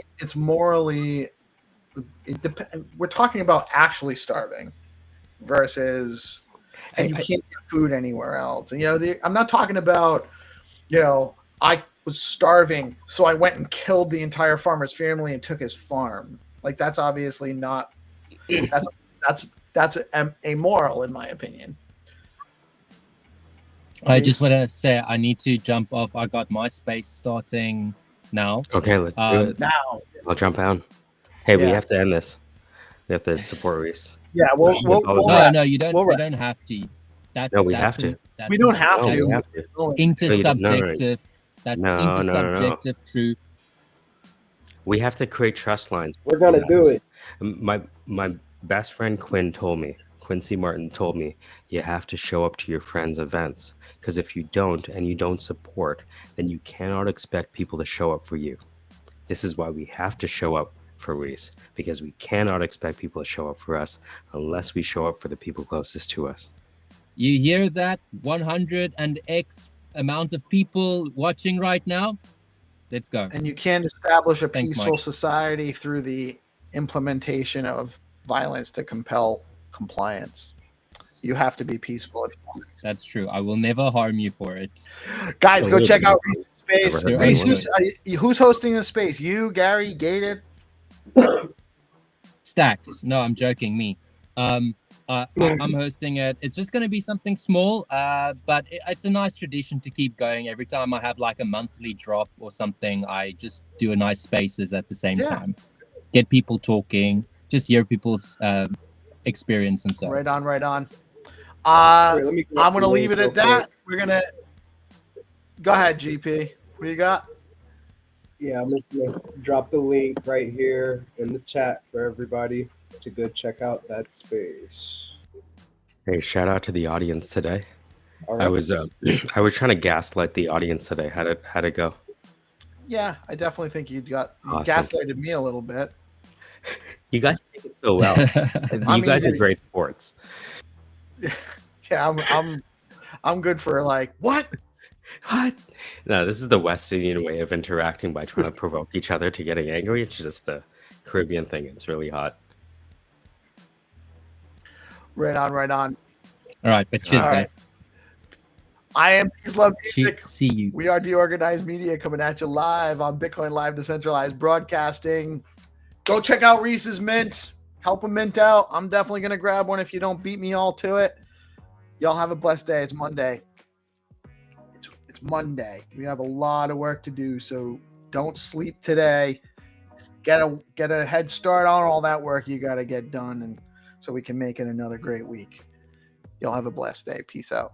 morally we're talking about actually starving versus, and you can't get food anywhere else. And I'm not talking about, I was starving, so I went and killed the entire farmer's family and took his farm. Like, that's obviously not, that's amoral in my opinion. I just want to say I need to jump off. I got my space starting now. Okay, let's do it. Now, I'll jump out. Hey, we Yeah. have to end this. We have to support Reese. yeah, we'll No, you don't. We'll You don't have to. No, we have to. we don't have No, we to. have to. Intersubjective. That's No. intersubjective truth. We have to create trust lines. We're gonna do it. My best friend Quincy Martin told me, you have to show up to your friends' events, because if you don't and you don't support, then you cannot expect people to show up for you. This is why we have to show up for Reese, because we cannot expect people to show up for us unless we show up for the people closest to us. You hear that? 100 and X amount of people watching right now. Let's go. And you can't establish a Thanks, peaceful Mike. society through the implementation of violence to compel compliance. You have to be peaceful if you want. That's true. I will never harm you for it. Guys, A go little check bit out of Reese's space. Never heard Reese, that who's hosting the space? You, Gary, Gated? Stacks. No, I'm joking. Me. I'm hosting it. It's just going to be something small, but it's a nice tradition to keep going. Every time I have like a monthly drop or something, I just do a nice spaces at the same time. Get people talking, just hear people's experience and so. Right on. Wait, I'm going to leave it at that. We're going to go ahead, GP. What do you got? Yeah, I'm just gonna drop the link right here in the chat for everybody to go check out that space. Hey, shout out to the audience today. All right. I was trying to gaslight the audience today. How'd it go? Yeah, I definitely think you Awesome. gaslighted me a little bit. You guys take it so well. You guys are great sports. Yeah, I'm good for like what? No, this is the West Indian way of interacting by trying to provoke each other to getting angry. It's just a Caribbean thing. It's really hot. Right on. All right, but cheers, All right. guys. I am PeaceLoveMusic. See you. We are DeOrganized Media coming at you live on BitcoinLive Decentralized Broadcasting. Go check out Reese's Mint. Help him mint out. I'm definitely going to grab one if you don't beat me all to it. Y'all have a blessed day. It's Monday. It's Monday. We have a lot of work to do, so don't sleep today. Get a head start on all that work you got to get done, and so we can make it another great week. Y'all have a blessed day. Peace out.